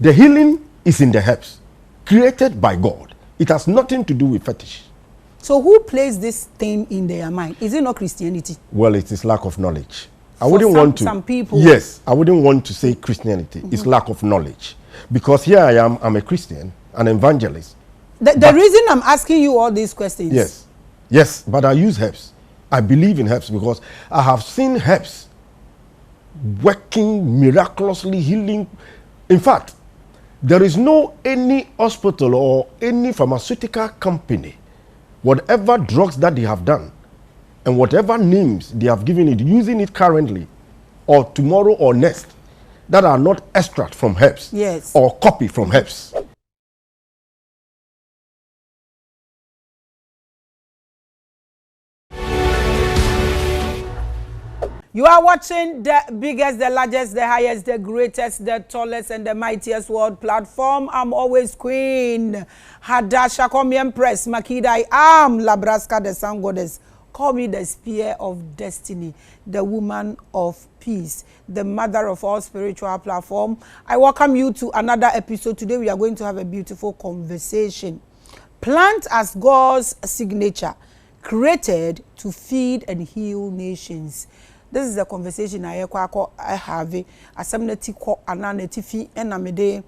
The healing is in the herbs, created by God. It has nothing to do with fetish. So who placed this thing in their mind? Is it not Christianity? Well, it is lack of knowledge. I wouldn't want to. Some people. Yes, I wouldn't want to say Christianity. It's lack of knowledge. Because here I am, I'm a Christian, an evangelist. The reason I'm asking you all these questions. Yes, but I use herbs. I believe in herbs because I have seen herbs working miraculously, healing. In fact, there is no any hospital or any pharmaceutical company, whatever drugs that they have done and whatever names they have given it, using it currently or tomorrow or next, that are not extract from herbs or copy from herbs. You are watching the biggest, the largest, the highest, the greatest, the tallest, and the mightiest world platform. I'm always Queen. Hadasha, call me Empress. Makida, I am Labraska, the Sun Goddess. Call me the Spear of Destiny, the Woman of Peace, the Mother of all spiritual platform. I welcome you to another episode. Today we are going to have a beautiful conversation. Plant as God's signature, created to feed and heal nations. This is the conversation I have. Assemblity ko ananeti fi enamede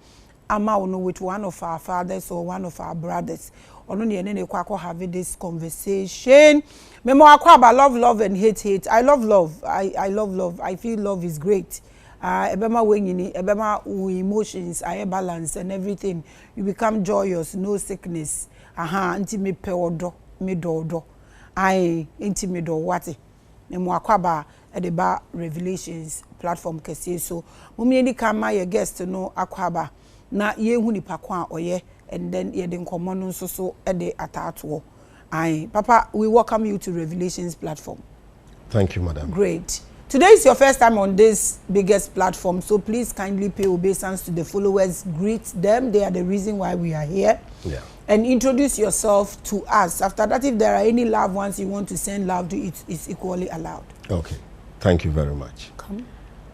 ama ono with one of our fathers or one of our brothers. Ono ne ne kwako have this conversation. Memo akwaba love and hate. I love love. I love love. I feel love is great. Ebema wenyini, ebema emotions, I balance and everything. You become joyous, no sickness. Anti me pe odo, me do. I inti me do wati. Memo akwaba edeba Revelations platform kese so mumye ni kama ye guest no akwaba na ye hu nipa kwa oye and then ye de nkomo no so ede atatowo. Papa, we welcome you to Revelations platform. Thank you, madam. Great. Today is your first time on this biggest platform, so please kindly pay obeisance to the followers, greet them. They are the reason why we are here. Yeah. And introduce yourself to us. After that, if there are any loved ones you want to send love to, it's equally allowed. Okay. Thank you very much. Come.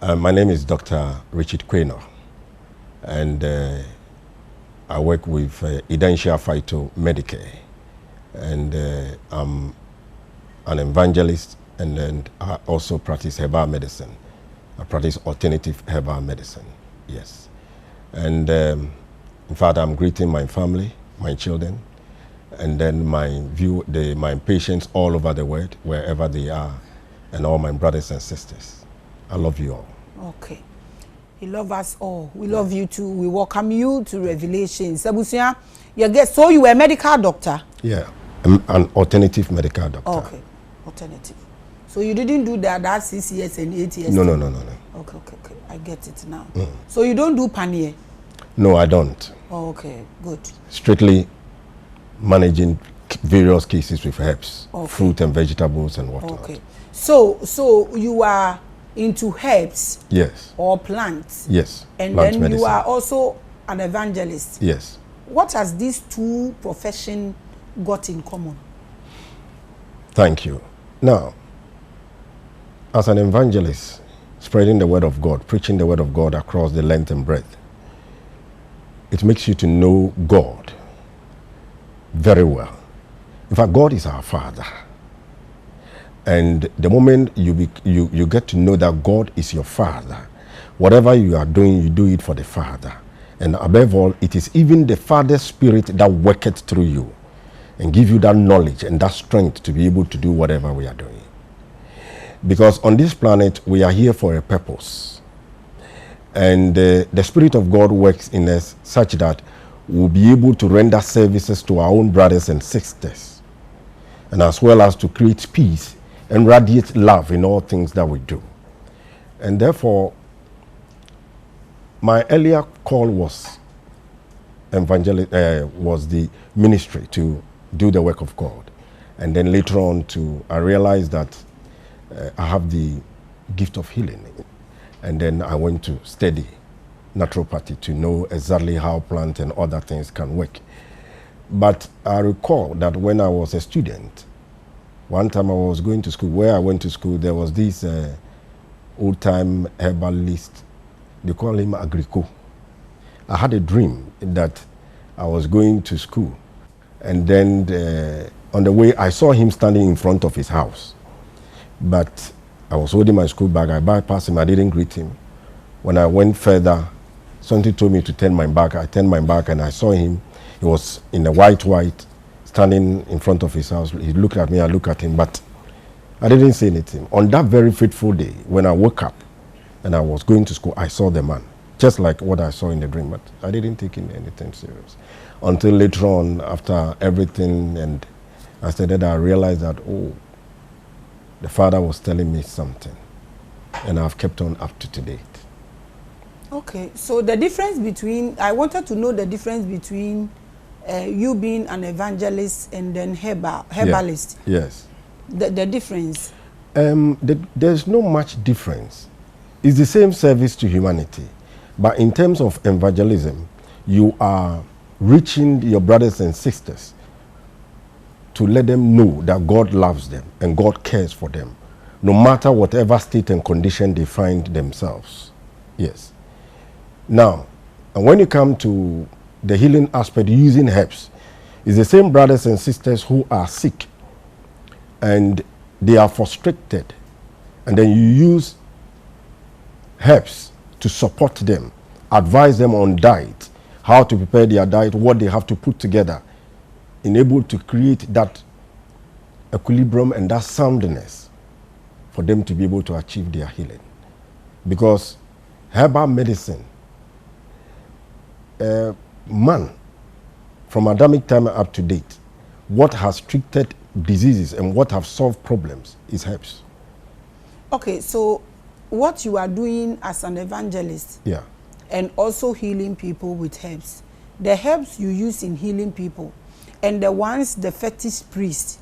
My name is Dr. Richard Quainoo, and I work with Identia Phyto Medicare, and I'm an evangelist, and then I also practice herbal medicine. I practice alternative herbal medicine, yes. And in fact, I'm greeting my family, my children, and then my patients all over the world, wherever they are, and all my brothers and sisters. I love you all. Okay. He loves us all. We love you too. We welcome you to Revelations. Sabusia, your guest. So you were a medical doctor? Yeah, I'm an alternative medical doctor. Okay, alternative. So you didn't do that 6 years and 8 years? No. Okay. I get it now. So you don't do panier? No, I don't. Oh, okay, good. Strictly managing various cases with herbs, fruit and vegetables and whatnot. Okay. So you are into herbs? Yes. Or plants? Yes. And plant then medicine. You are also an evangelist? Yes. What has these two professions got in common? Thank you. Now, as an evangelist, spreading the word of God, preaching the word of God across the length and breadth, it makes you to know God very well. In fact, God is our Father. And the moment you get to know that God is your Father, whatever you are doing, you do it for the Father. And above all, it is even the Father's Spirit that worketh through you and give you that knowledge and that strength to be able to do whatever we are doing. Because on this planet, we are here for a purpose. And the Spirit of God works in us such that we'll be able to render services to our own brothers and sisters, and as well as to create peace and radiate love in all things that we do. And therefore, my earlier call was was the ministry to do the work of God. And then later on I realized that I have the gift of healing. And then I went to study naturopathy to know exactly how plant and other things can work. But I recall that when I was a student, one time I was going to school. Where I went to school, there was this old-time herbalist. They call him Agrico. I had a dream that I was going to school, and then on the way I saw him standing in front of his house, but I was holding my school bag. I bypassed him. I didn't greet him. When I went further, something told me to turn my back. I turned my back and I saw him. He was in a white, standing in front of his house. He looked at me, I looked at him, but I didn't say anything. On that very fateful day, when I woke up and I was going to school, I saw the man, just like what I saw in the dream, but I didn't take anything serious. Until later on, after everything, and I said that I realized that, oh, the Father was telling me something, and I've kept on up to date. Okay, so the difference between, I wanted to know the difference between you being an evangelist and then herbalist. Yeah. Yes. The difference? There's no much difference. It's the same service to humanity. But in terms of evangelism, you are reaching your brothers and sisters to let them know that God loves them and God cares for them, no matter whatever state and condition they find themselves. Yes. Now, and when you come to the healing aspect using herbs, it's the same brothers and sisters who are sick and they are frustrated, and then you use herbs to support them, advise them on diet, how to prepare their diet, what they have to put together, able to create that equilibrium and that soundness for them to be able to achieve their healing. Because herbal medicine, man, from Adamic time up to date, what has treated diseases and what have solved problems is herbs. Okay, so what you are doing as an evangelist, yeah, and also healing people with herbs, the herbs you use in healing people and the ones the fetish priest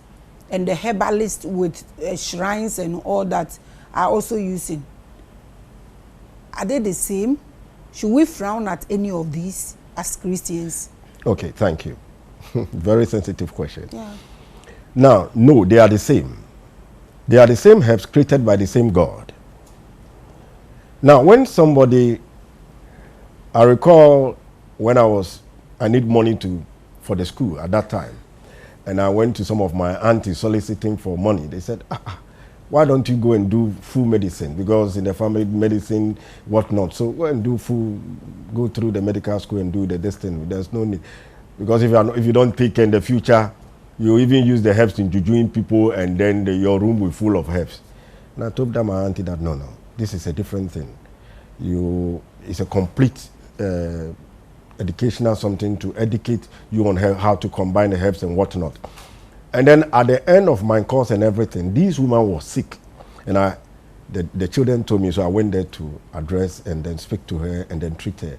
and the herbalist with shrines and all that are also using, are they the same? Should we frown at any of these as Christians? Okay, thank you. Very sensitive question. Yeah. Now, no, they are the same. They are the same herbs created by the same God. Now, when somebody, I recall when I need money for the school at that time, and I went to some of my aunties soliciting for money. They said, why don't you go and do full medicine? Because in the family medicine, whatnot. So go and do full, go through the medical school and do the destiny. There's no need. Because if you don't think in the future, you even use the herbs in jujuing people, and then your room will be full of herbs. And I told them, my auntie, that no, this is a different thing. It's a complete educational something to educate you on how to combine the herbs and whatnot. And then at the end of my course and everything, this woman was sick, and the children told me, so I went there to address and then speak to her and then treat her.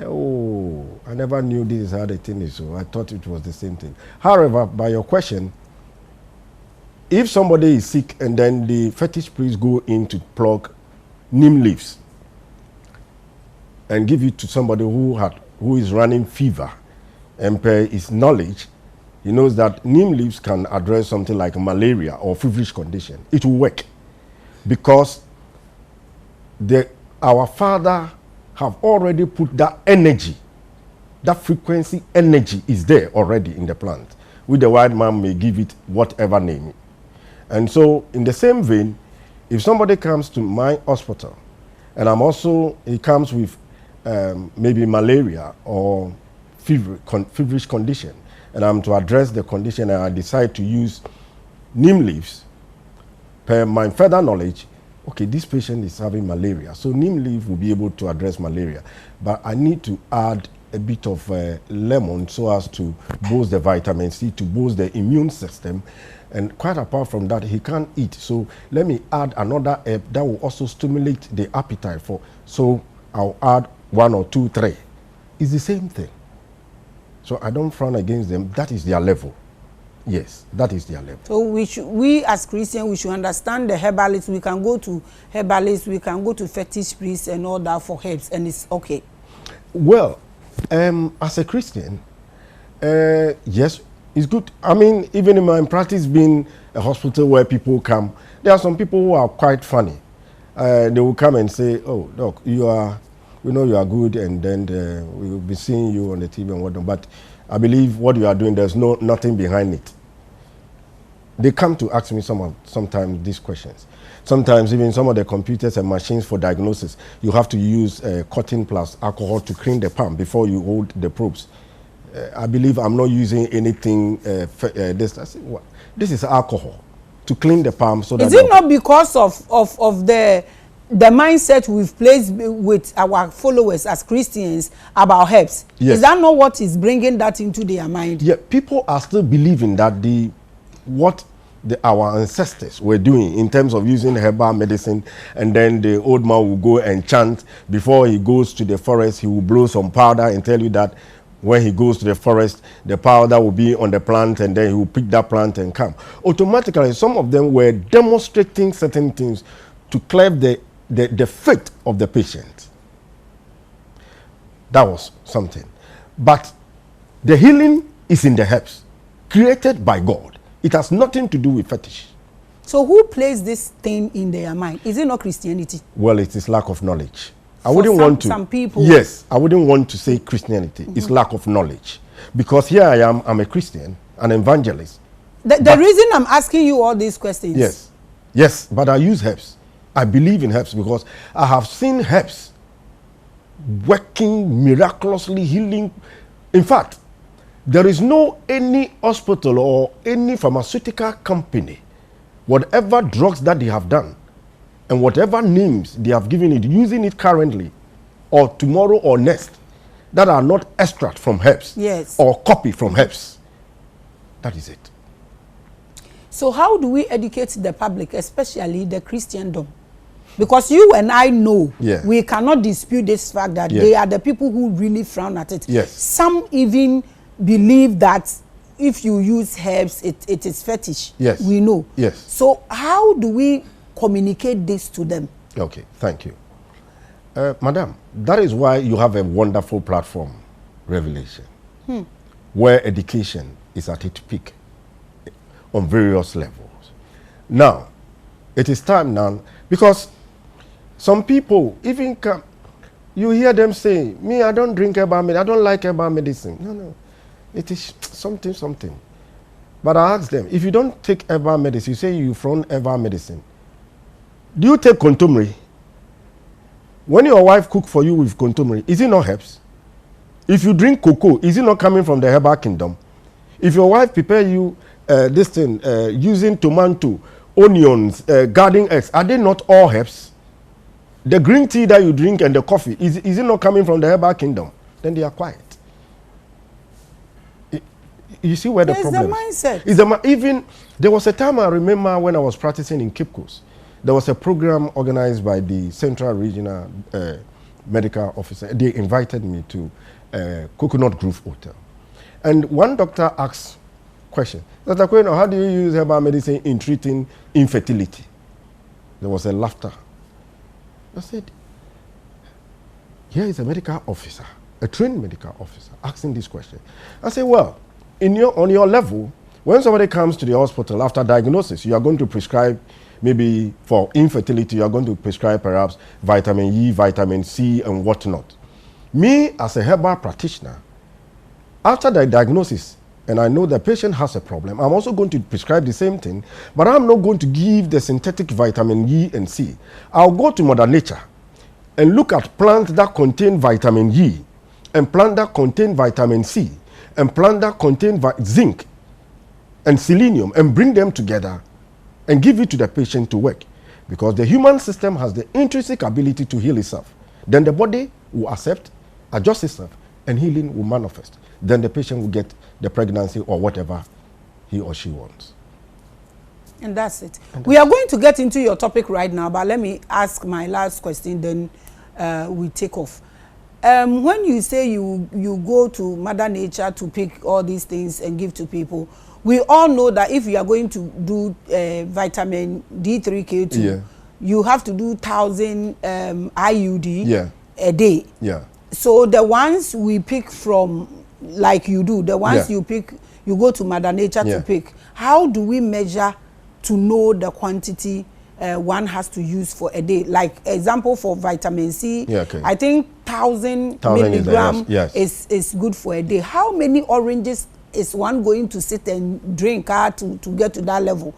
Oh, I never knew this is how the thing is, so I thought it was the same thing. However, by your question, if somebody is sick and then the fetish priest go in to pluck neem leaves and give it to somebody who is running fever, and per his knowledge, he knows that neem leaves can address something like malaria or feverish condition. It will work because our Father have already put that energy, that frequency energy is there already in the plant. With the white man may give it whatever name. And so in the same vein, if somebody comes to my hospital and he comes with maybe malaria or feverish condition, and I'm to address the condition, and I decide to use neem leaves, per my further knowledge, okay, this patient is having malaria, so neem leaf will be able to address malaria. But I need to add a bit of lemon so as to boost the vitamin C, to boost the immune system. And quite apart from that, he can't eat. So let me add another herb that will also stimulate the appetite for. So I'll add 1 or 2, 3. It's the same thing. So I don't frown against them. That is their level. Yes, that is their level. So we as Christians, we should understand the herbalists. We can go to herbalists, we can go to fetish priests and all that for herbs, and it's okay. Well, as a Christian, yes, it's good. I mean, even in my practice being a hospital where people come, there are some people who are quite funny. They will come and say, oh, doc, you are we know you are good, and then we will be seeing you on the TV and whatnot. But I believe what you are doing, there's nothing behind it. They come to ask me sometimes these questions. Sometimes even some of the computers and machines for diagnosis, you have to use cotton plus alcohol to clean the palm before you hold the probes. I believe I'm not using anything. This is alcohol to clean the palm. So is it not because of the mindset we've placed with our followers as Christians about herbs? Yes. Is that not what is bringing that into their mind? Yeah, people are still believing that our ancestors were doing in terms of using herbal medicine, and then the old man will go and chant before he goes to the forest. He will blow some powder and tell you that when he goes to the forest, the powder will be on the plant, and then he will pick that plant and come. Automatically, some of them were demonstrating certain things to clear the fate of the patient. That was something. But the healing is in the herbs, created by God. It has nothing to do with fetish. So who placed this thing in their mind? Is it not Christianity? Well, it is lack of knowledge. I wouldn't want to. Some people. Yes, I wouldn't want to say Christianity. It's lack of knowledge. Because here I am, I'm a Christian, an evangelist. The reason I'm asking you all these questions. Yes, but I use herbs. I believe in herbs because I have seen herbs working miraculously, healing. In fact, there is no any hospital or any pharmaceutical company, whatever drugs that they have done and whatever names they have given it, using it currently or tomorrow or next, that are not extract from herbs, yes, or copy from herbs. That is it. So how do we educate the public, especially the Christendom? Because you and I know, we cannot dispute this fact that they are the people who really frown at it. Yes. Some even believe that if you use herbs, it is fetish. Yes. We know. Yes. So how do we communicate this to them? Okay, thank you. Madam, that is why you have a wonderful platform, Revelation, where education is at its peak on various levels. Now, it is time now, because some people even come, you hear them say, me, I don't drink herbal medicine, I don't like herbal medicine. No. It is something. But I ask them, if you don't take herbal medicine, you say you from herbal medicine, do you take contumely? When your wife cook for you with contumely, is it not herbs? If you drink cocoa, is it not coming from the herbal kingdom? If your wife prepare you this thing using tomato, onions, garden eggs, are they not all herbs? The green tea that you drink and the coffee, is it not coming from the herbal kingdom? Then they are quiet. You see where the problem is? Even there was a time I remember when I was practicing in Cape Coast. There was a program organized by the Central Regional Medical Officer. They invited me to Coconut Grove Hotel. And one doctor asked question, Dr. Quainoo, how do you use herbal medicine in treating infertility? There was a laughter. I said, here is a medical officer, a trained medical officer, asking this question. I said, well, on your level, when somebody comes to the hospital after diagnosis, you are going to prescribe, maybe for infertility, you are going to prescribe perhaps vitamin E, vitamin C, and whatnot. Me, as a herbal practitioner, after the diagnosis, and I know the patient has a problem, I'm also going to prescribe the same thing, but I'm not going to give the synthetic vitamin E and C. I'll go to Mother Nature and look at plants that contain vitamin E, and plants that contain vitamin C, and plants that contain zinc and selenium, and bring them together and give it to the patient to work. Because the human system has the intrinsic ability to heal itself. Then the body will accept, adjust itself, and healing will manifest. Then the patient will get the pregnancy or whatever he or she wants. And that's it. We are going to get into your topic right now, but let me ask my last question, then we take off. When you say you go to Mother Nature to pick all these things and give to people, we all know that if you are going to do vitamin D3K2, you have to do 1,000 IUD a day. So the ones we pick from, like you do, the ones you pick, you go to Mother Nature to pick. How do we measure to know the quantity one has to use for a day. Like example for vitamin C, yeah, okay. I think 1,000 milligram yes. is good for a day. How many oranges is one going to sit and drink to get to that level?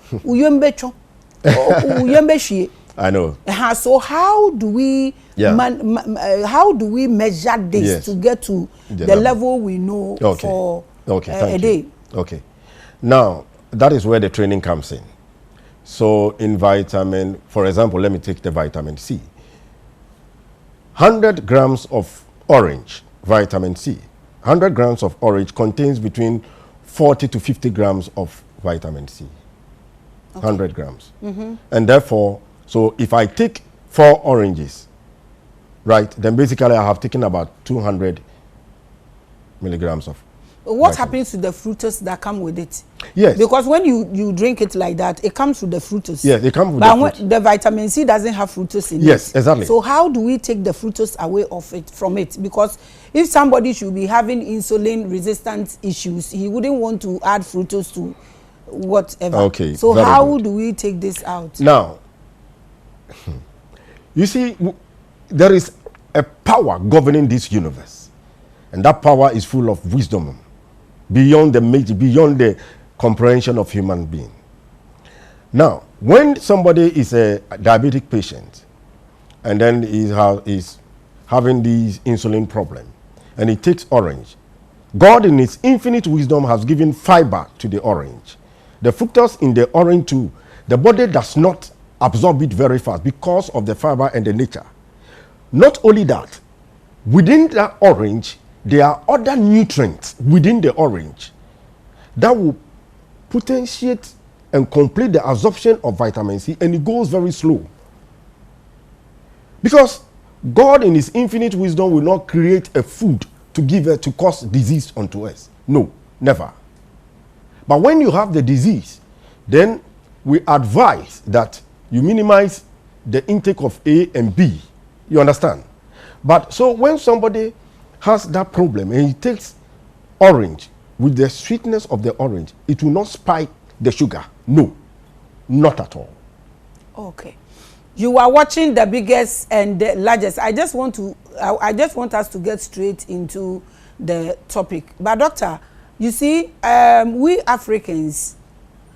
I know. So how do we how do we measure this to get to the level we know for a day? Okay. Now, that is where the training comes in. So in vitamin, for example, let me take the vitamin C. 100 grams of orange, vitamin C, 100 grams of orange contains between 40 to 50 grams of vitamin C. 100 grams. And therefore, so if I take 4 oranges, right, then basically I have taken about 200 milligrams of what happens to the fructose that come with it? Yes. Because when you drink it like that, it comes with the fructose. Yes, it comes with but the vitamin C doesn't have fructose in it. Yes, exactly. So how do we take the fructose away from it? Because if somebody should be having insulin resistant issues, he wouldn't want to add fructose to whatever. Okay. So how do we take this out? Now, you see, there is a power governing this universe, and that power is full of wisdom beyond the comprehension of human being. Now, when somebody is a diabetic patient and then is having this insulin problem and he takes orange, God in his infinite wisdom has given fiber to the orange. The fructose in the orange too, the body does not absorb it very fast because of the fiber and the nature. Not only that, within that orange, there are other nutrients within the orange that will potentiate and complete the absorption of vitamin C, and it goes very slow. Because God in his infinite wisdom will not create a food to cause disease unto us. No, never. But when you have the disease, then we advise that you minimize the intake of A and B. You understand? But so when somebody has that problem and he takes orange with the sweetness of the orange, it will not spike the sugar. No, not at all. Okay. You are watching the biggest and the largest. I just want us to get straight into the topic. But doctor, you see, we Africans,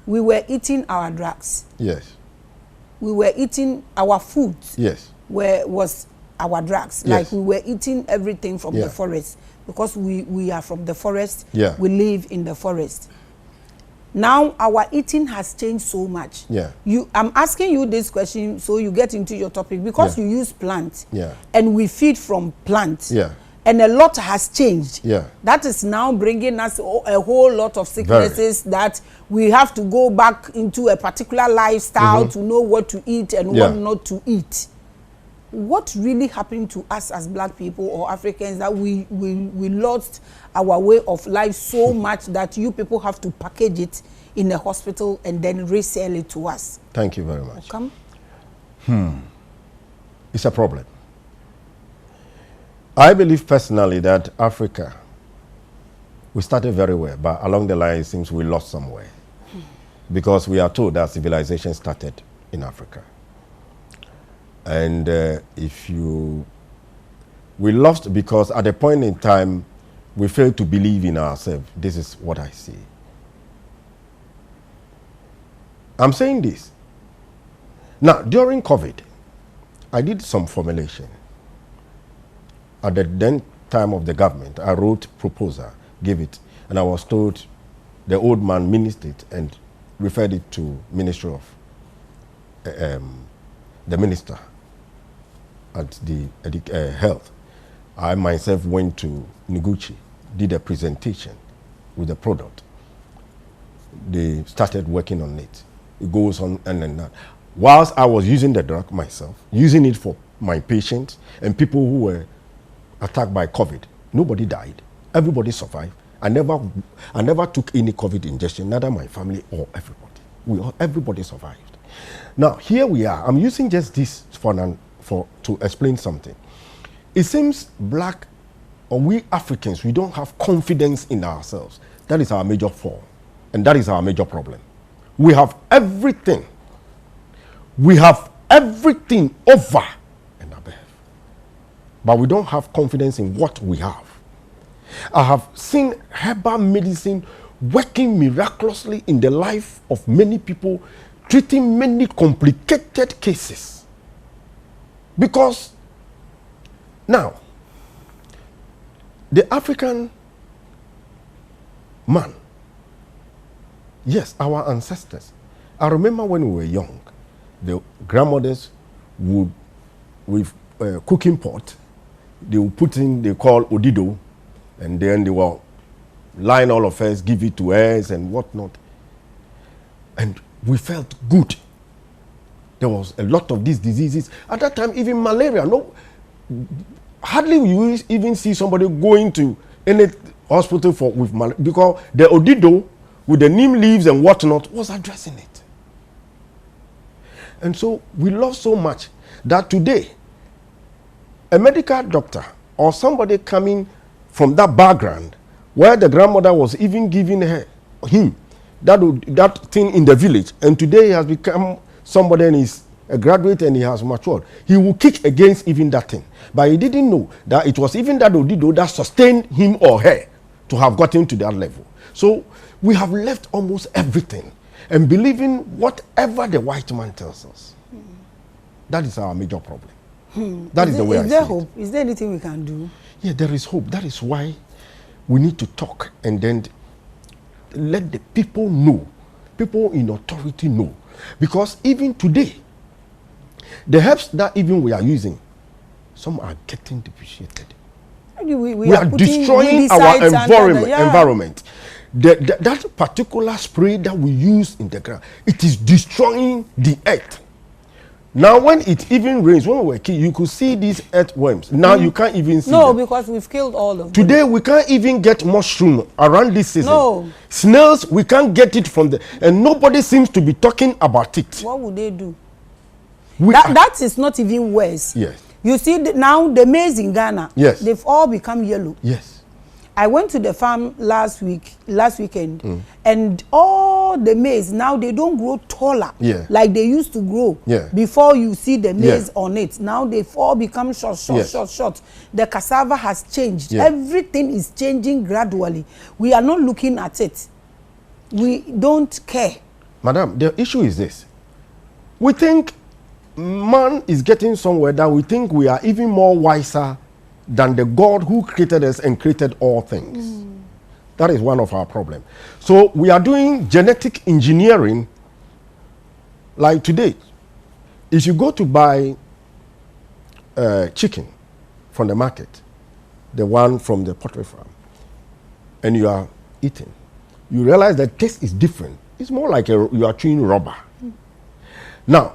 we were eating our drugs. Yes. We were eating our food. Yes. Was our drugs. Yes. Like we were eating everything from the forest, because we are from the forest. Yeah. We live in the forest. Now our eating has changed so much. Yeah. I'm asking you this question so you get into your topic, because you use plants. Yeah. And we feed from plants. Yeah. And a lot has changed. Yeah. That is now bringing us a whole lot of sicknesses that we have to go back into a particular lifestyle to know what to eat and what not to eat. What really happened to us as black people or Africans that we lost our way of life so much that you people have to package it in a hospital and then resell it to us? Thank you very much. Come. It's a problem. I believe personally that Africa, we started very well, but along the line it seems we lost somewhere. Because we are told that civilization started in Africa. And we lost because at a point in time, we failed to believe in ourselves. This is what I see. I'm saying this. Now, during COVID, I did some formulation. At the then time of the government, I wrote proposal, gave it, and I was told the old man ministed it and referred it to Ministry of the minister at the health. I myself went to Noguchi, did a presentation with the product. They started working on it. It goes on and that. Whilst I was using the drug myself, using it for my patients and people who were attacked by COVID, nobody died. Everybody survived. I never took any COVID injection, neither my family or everybody. Everybody survived. Now, here we are. I'm using just this to explain something. It seems black, or we Africans, we don't have confidence in ourselves. That is our major fall, and that is our major problem. We have everything. We have everything over and above, but we don't have confidence in what we have. I have seen herbal medicine working miraculously in the life of many people, treating many complicated cases. Because now, the African man, yes, our ancestors. I remember when we were young, the grandmothers would, with cooking pot, they would put in, they call odido, and then they will line all of us, give it to us and whatnot. And we felt good. There was a lot of these diseases. At that time, even malaria, no, hardly you even see somebody going to any hospital with malaria, because the odido with the neem leaves and whatnot was addressing it. And so we lost so much that today, a medical doctor or somebody coming from that background where the grandmother was even giving him that thing in the village, and today he has become somebody and is a graduate and he has matured, he will kick against even that thing. But he didn't know that it was even that odido that sustained him or her to have gotten to that level. So we have left almost everything and believing whatever the white man tells us. That is our major problem. That is the way I see it. Is there hope? Is there anything we can do? Yeah, there is hope. That is why we need to talk and then let the people know, people in authority know. Because even today, the herbs that even we are using, some are getting depreciated. We are destroying our environment. That particular spray that we use in the ground, it is destroying the earth. Now, when it even rains, when we were kids, you could see these earthworms. Now you can't even see them. Because we've killed all of them. Today, we can't even get mushroom around this season. No. Snails, we can't get it from the... And nobody seems to be talking about it. What would they do? That is not even worse. Yes. You see, now the maize in Ghana, yes, they've all become yellow. Yes. I went to the farm last weekend, and all the maize, now they don't grow taller like they used to grow before you see the maize on it. Now they've all become short. The cassava has changed. Everything is changing gradually. We are not looking at it. We don't care. Madam, the issue is this. We think man is getting somewhere that we think we are even more wiser than the God who created us and created all things. That is one of our problems. So we are doing genetic engineering. Like today, if you go to buy chicken from the market, the one from the poultry farm, and you are eating, you realize that taste is different. It's more like you are chewing rubber. Now,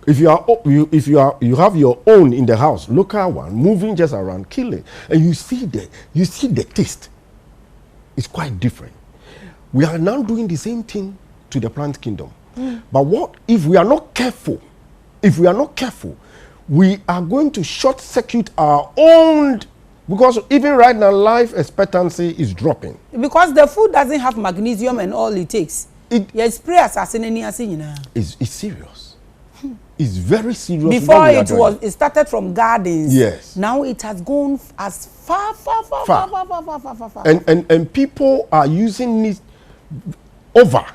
if you have your own in the house, local one, moving just around, killing, and you see the taste, it's quite different. We are now doing the same thing to the plant kingdom. But what if we are not careful? If we are not careful, we are going to short circuit our own, because even right now life expectancy is dropping. Because the food doesn't have magnesium and all it takes. It's serious. It's very serious. Before it started from gardens. Yes. Now it has gone as far. And people are using it over.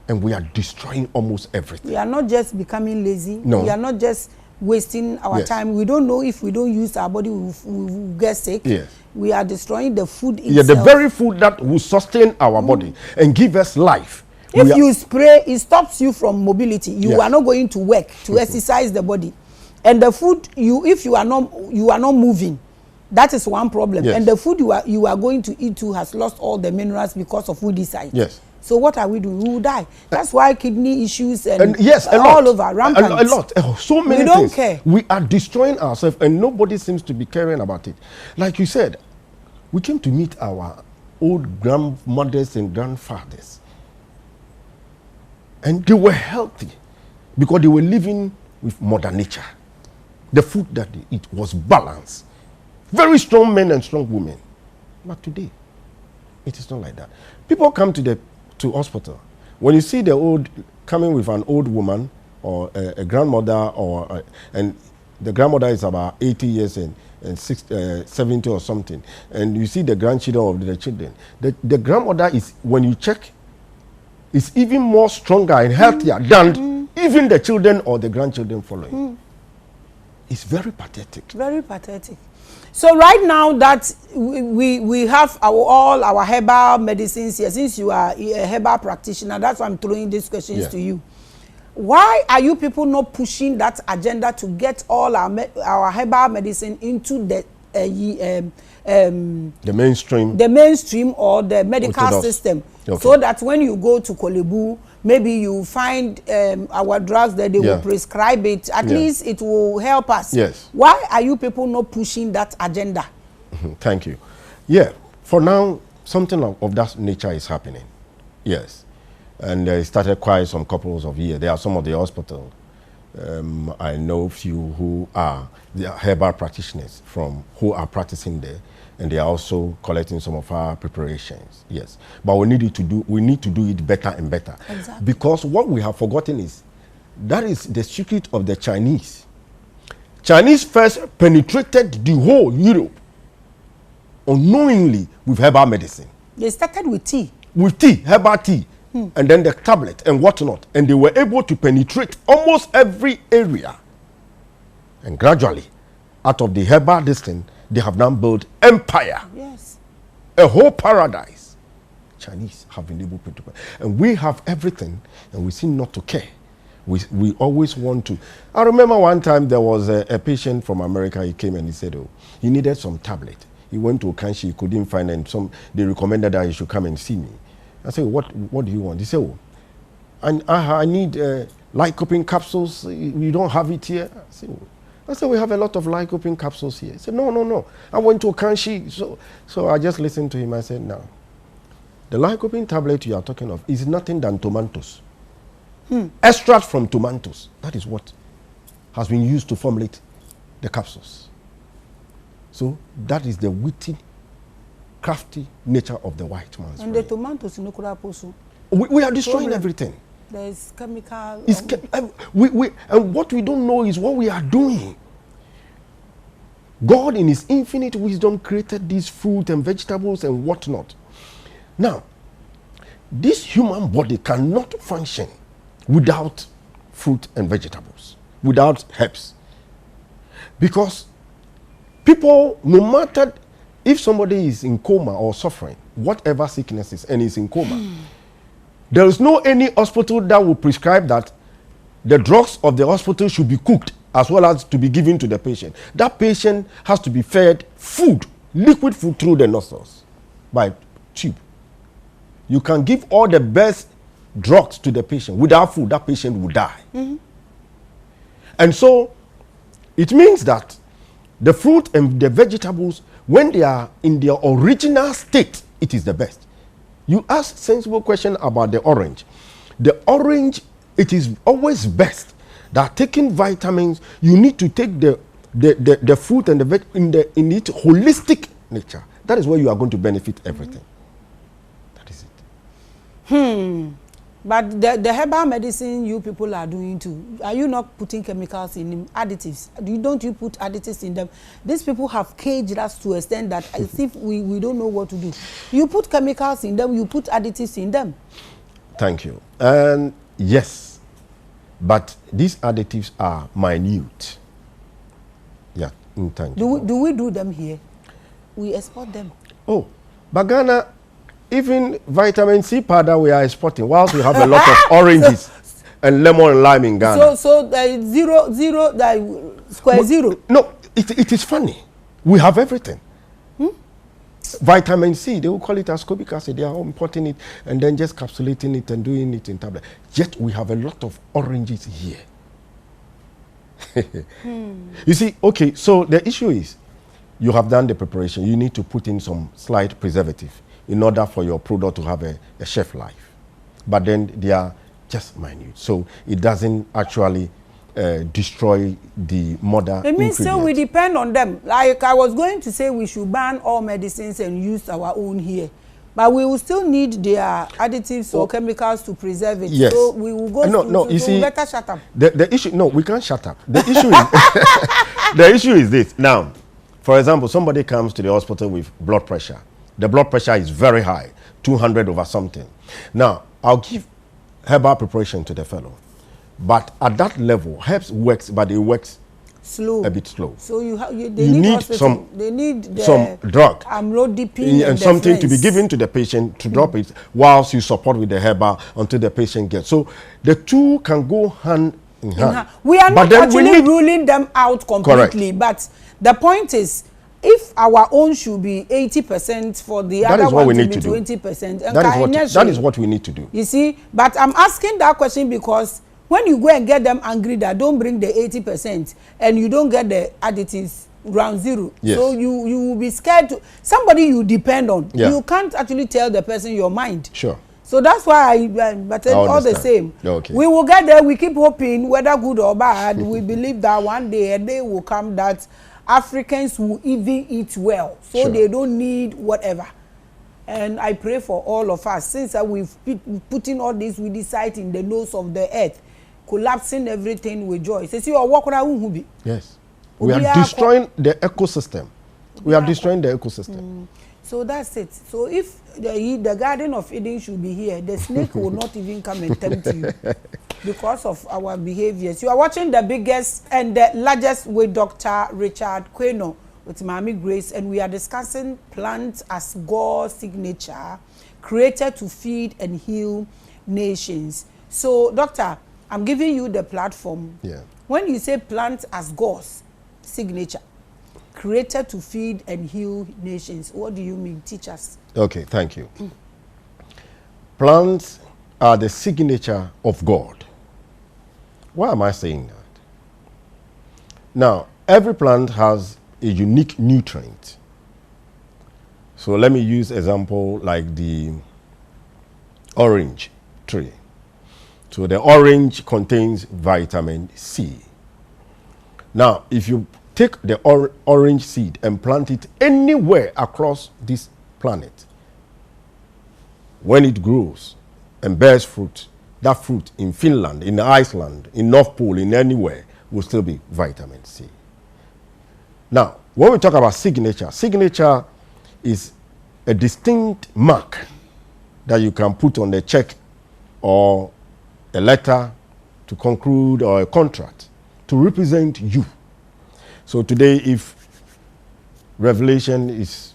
And we are destroying almost everything. We are not just becoming lazy. No. We are not just wasting our time. We don't know if we don't use our body, we will get sick. Yes. We are destroying the food itself. Yeah, the very food that will sustain our body and give us life. If you spray, it stops you from mobility. You are not going to work to exercise the body, and the food if you are not moving, that is one problem. Yes. And the food you are going to eat too has lost all the minerals because of foodicide. Yes. So what are we doing? We will die. That's why kidney issues and yes, all over rampant. A lot. So many things. We don't care. We are destroying ourselves, and nobody seems to be caring about it. Like you said, we came to meet our old grandmothers and grandfathers. And they were healthy because they were living with Mother Nature. The food that they eat was balanced. Very strong men and strong women. But today, it is not like that. People come to hospital. When you see the old coming with an old woman or a grandmother, or and the grandmother is about 80 years and 70 or something, and you see the grandchildren of the children. The grandmother is, when you check, is even more stronger and healthier than even the children or the grandchildren following. It's very pathetic. Very pathetic. So right now that we have all our herbal medicines here, since you are a herbal practitioner, that's why I'm throwing these questions to you. Why are you people not pushing that agenda to get all our herbal medicine into the mainstream or the medical system, so that when you go to Kolebu, maybe you find our drugs that they will prescribe it, at least it will help us. Yes. Why are you people not pushing that agenda? Thank you. Yeah, for now, something of that nature is happening. Yes. And it started quite some couples of years. There are some of the hospitals. I know a few who are the herbal practitioners who are practicing there, and they are also collecting some of our preparations. Yes, but we need to do it better and better. Exactly. Because what we have forgotten is that is the secret of the Chinese. Chinese first penetrated the whole Europe unknowingly with herbal medicine. They started with tea. With tea, herbal tea. And then the tablet and whatnot, and they were able to penetrate almost every area. And gradually, out of the herbal distance, they have now built empire. Yes. A whole paradise. Chinese have been able to, and we have everything, and we seem not to care. We always want to. I remember one time there was a patient from America. He came and he said, oh, he needed some tablet. He went to Kanshi, he couldn't find, and they recommended that he should come and see me. I said, what do you want? He said, oh, I need lycopene capsules. You don't have it here? I said, we have a lot of lycopene capsules here. He said, no. I went to Kanshi. So I just listened to him. I said, no. The lycopene tablet you are talking of is nothing than tomatoes. Extract from tomatoes. That is what has been used to formulate the capsules. So that is the witty, crafty nature of the white man's brain. And the tomatoes in Okuraposu. We are destroying everything. There is chemical. And what we don't know is what we are doing. God in his infinite wisdom created these fruit and vegetables and whatnot. Now, this human body cannot function without fruit and vegetables, without herbs. Because people, no matter if somebody is in coma or suffering, whatever sickness is, and is in coma, there is no any hospital that will prescribe that the drugs of the hospital should be cooked as well as to be given to the patient. That patient has to be fed food, liquid food through the nostrils by tube. You can give all the best drugs to the patient. Without food, that patient will die. And so it means that the fruit and the vegetables, when they are in their original state, it is the best. You ask sensible question about the orange. The orange, it is always best that taking vitamins, you need to take the fruit and the veg in its holistic nature. That is where you are going to benefit everything. That is it. But the herbal medicine you people are doing too, are you not putting chemicals in them, additives? Don't you put additives in them? These people have caged us to a extent that as if we don't know what to do. You put chemicals in them, you put additives in them. Thank you. And yes, but these additives are minute. Yeah, thank you. Do we do them here? We export them. Oh, but Ghana, even vitamin C powder we are exporting, whilst we have a lot of oranges and lemon and lime in Ghana. So square zero. No, it is funny. We have everything. Vitamin C, they will call it ascorbic acid. They are importing it and then just capsulating it and doing it in tablet. Yet we have a lot of oranges here. You see, okay, so the issue is you have done the preparation. You need to put in some slight preservative in order for your product to have a shelf life. But then they are just minute. So it doesn't actually destroy the mother It means so we depend on them. Like I was going to say we should ban all medicines and use our own here. But we will still need their additives or chemicals to preserve it. Yes. So we will go. No, you see, we better shut up. The issue. No, we can't shut up. The issue is the issue is this. Now, for example, somebody comes to the hospital with blood pressure. The blood pressure is very high, 200 over something. Now, I'll give herbal preparation to the fellow, but at that level, herbs works, but it works slow, a bit slow. So they need some drug, amlodipine and something to be given to the patient to drop it whilst you support with the herbal until the patient gets. So the two can go hand in hand. We are not actually ruling them out completely, correct. But the point is, if our own should be 80% for the other one to be 20%, that is what we need to do. You see, but I'm asking that question because when you go and get them angry that don't bring the 80% and you don't get the additives round zero, yes. So you will be scared to somebody you depend on. Yeah. You can't actually tell the person your mind. Sure. So that's why but all the same, okay. We will get there. We keep hoping, whether good or bad. We believe that one day a day will come that Africans will even eat well, so they don't need whatever. And I pray for all of us, since we've put in all this, we decide in the nose of the earth, collapsing everything with joy. Yes, we are destroying the ecosystem. We are destroying the ecosystem. So that's it. So if the Garden of Eden should be here, the snake will not even come and tempt you because of our behaviors. You are watching the biggest and the largest with Dr. Richard Quainoo with Maame Grace, and we are discussing plants as God's signature, created to feed and heal nations. So, Doctor, I'm giving you the platform. Yeah. When you say plants as God's signature, created to feed and heal nations, what do you mean? Teach us. Okay, thank you. Plants are the signature of God. Why am I saying that? Now, every plant has a unique nutrient. So let me use example like the orange tree. So the orange contains vitamin C. Now, if you take the orange seed and plant it anywhere across this planet, when it grows and bears fruit, that fruit in Finland, in Iceland, in North Pole, in anywhere, will still be vitamin C. Now, when we talk about signature, signature is a distinct mark that you can put on the check or a letter to conclude or a contract to represent you. So today, if Revelation is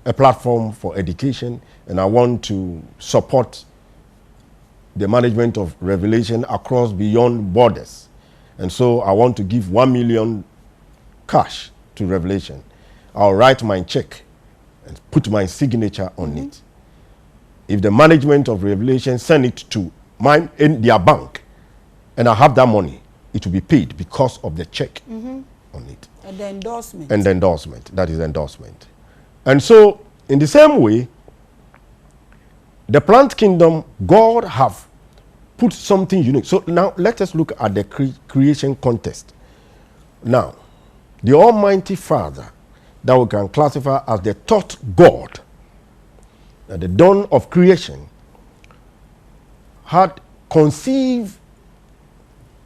a platform for education and I want to support the management of Revelation across beyond borders, and so I want to give 1 million cash to Revelation, I'll write my check and put my signature on it. If the management of Revelation send it to in their bank and I have that money, it will be paid because of the check on it. And the endorsement. And the endorsement. That is endorsement. And so, in the same way, the plant kingdom, God have put something unique. So now let us look at the creation context. Now, the Almighty Father, that we can classify as the thought God, at the dawn of creation, had conceived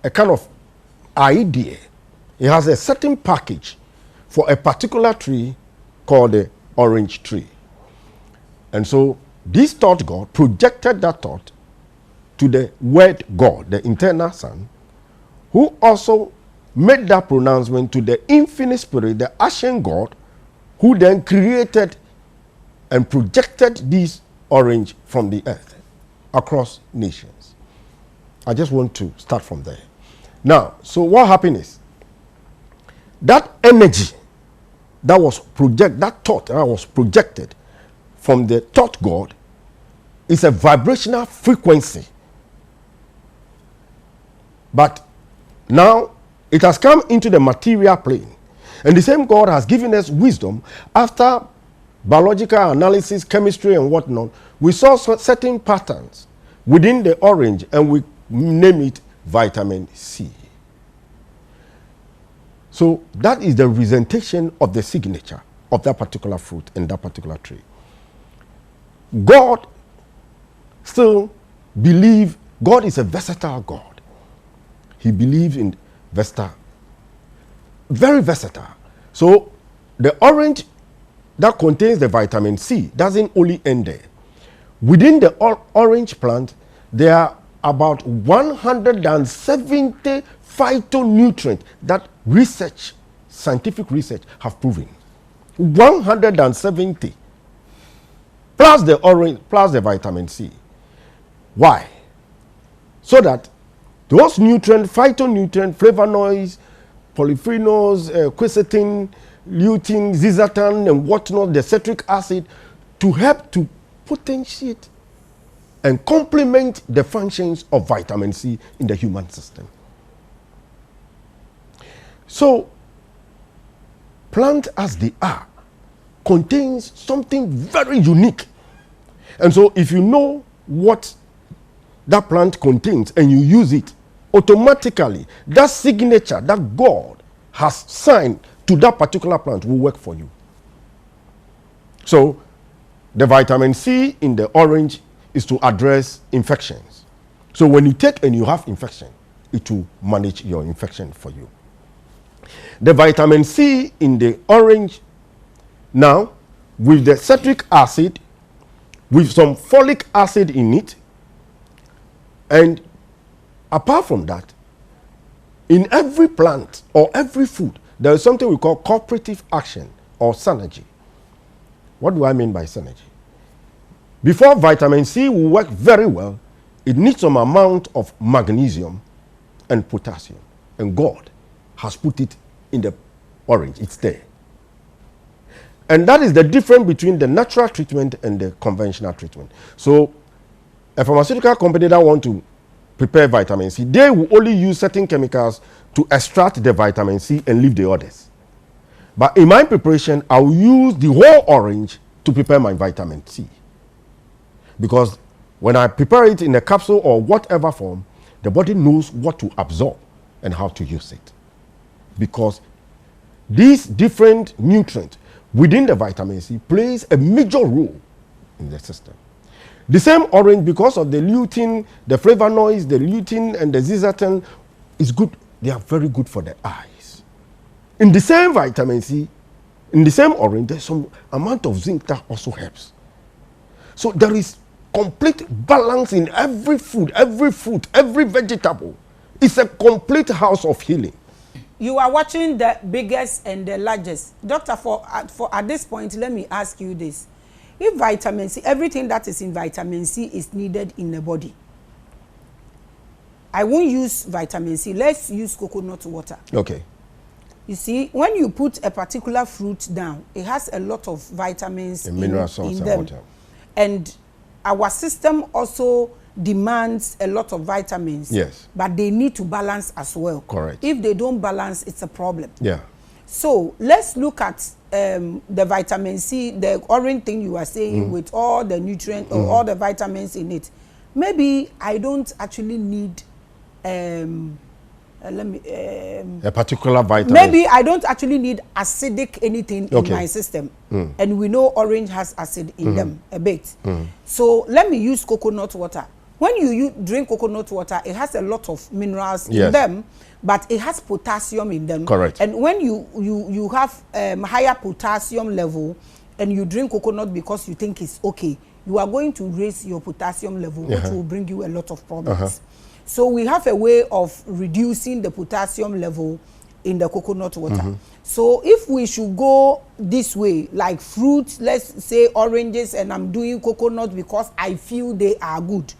a kind of idea. He has a certain package for a particular tree called the orange tree. And so this thought God projected that thought to the word God, the eternal Son, who also made that pronouncement to the infinite spirit, the ancient God, who then created and projected this orange from the earth across nations. I just want to start from there. Now, so what happened is that energy that was projected, that thought that was projected from the thought God is a vibrational frequency. But now it has come into the material plane. And the same God has given us wisdom after biological analysis, chemistry and whatnot. We saw certain patterns within the orange and we name it vitamin C. So that is the representation of the signature of that particular fruit and that particular tree. God still believes God is a versatile God. He believes in versatile, very versatile. So the orange that contains the vitamin C doesn't only end there. Within the orange plant, there are about 170 phytonutrients that scientific research have proven. 170 plus the orange plus the vitamin C. Why? So that those nutrients, phytonutrients, flavonoids, polyphenols, quercetin, lutein, zeaxanthin, and whatnot, the citric acid, to help to potentiate and complement the functions of vitamin C in the human system. So, plant as they are contains something very unique. And so if you know what that plant contains and you use it, automatically that signature that God has signed to that particular plant will work for you. So the vitamin C in the orange is to address infections. So when you take and you have infection, it will manage your infection for you. The vitamin C in the orange now, with the citric acid, with some folic acid in it, and apart from that, in every plant or every food, there is something we call cooperative action or synergy. What do I mean by synergy? Before vitamin C will work very well, it needs some amount of magnesium and potassium, and God has put it in the orange. It's there. And that is the difference between the natural treatment and the conventional treatment. So a pharmaceutical company that want to prepare vitamin C, they will only use certain chemicals to extract the vitamin C and leave the others. But in my preparation, I will use the whole orange to prepare my vitamin C. Because when I prepare it in a capsule or whatever form, the body knows what to absorb and how to use it. Because these different nutrients within the vitamin C plays a major role in the system. The same orange, because of the lutein, the flavonoids, the lutein and the zeaxanthin, is good. They are very good for the eyes. In the same vitamin C, in the same orange, there's some amount of zinc that also helps. So there is complete balance in every food, every fruit, every vegetable. It's a complete house of healing. You are watching the biggest and the largest. Doctor, for at this point, let me ask you this. If vitamin C, everything that is in vitamin C is needed in the body, I won't use vitamin C. Let's use coconut water. Okay. You see, when you put a particular fruit down, it has a lot of vitamins and mineral salts in them. Water. And our system also demands a lot of vitamins. Yes. But they need to balance as well. Correct. If they don't balance, it's a problem. Yeah. So let's look at the vitamin C, the orange thing you are saying with all the nutrients or all the vitamins in it. Maybe I don't actually need a particular vitamin. Maybe I don't actually need acidic anything in my system. And we know orange has acid in them a bit. So let me use coconut water. When you drink coconut water, it has a lot of minerals in them, but it has potassium in them. Correct. And when you have higher potassium level and you drink coconut because you think it's okay, you are going to raise your potassium level, which will bring you a lot of problems. So we have a way of reducing the potassium level in the coconut water. So if we should go this way, like fruits, let's say oranges, and I'm doing coconut because I feel they are good,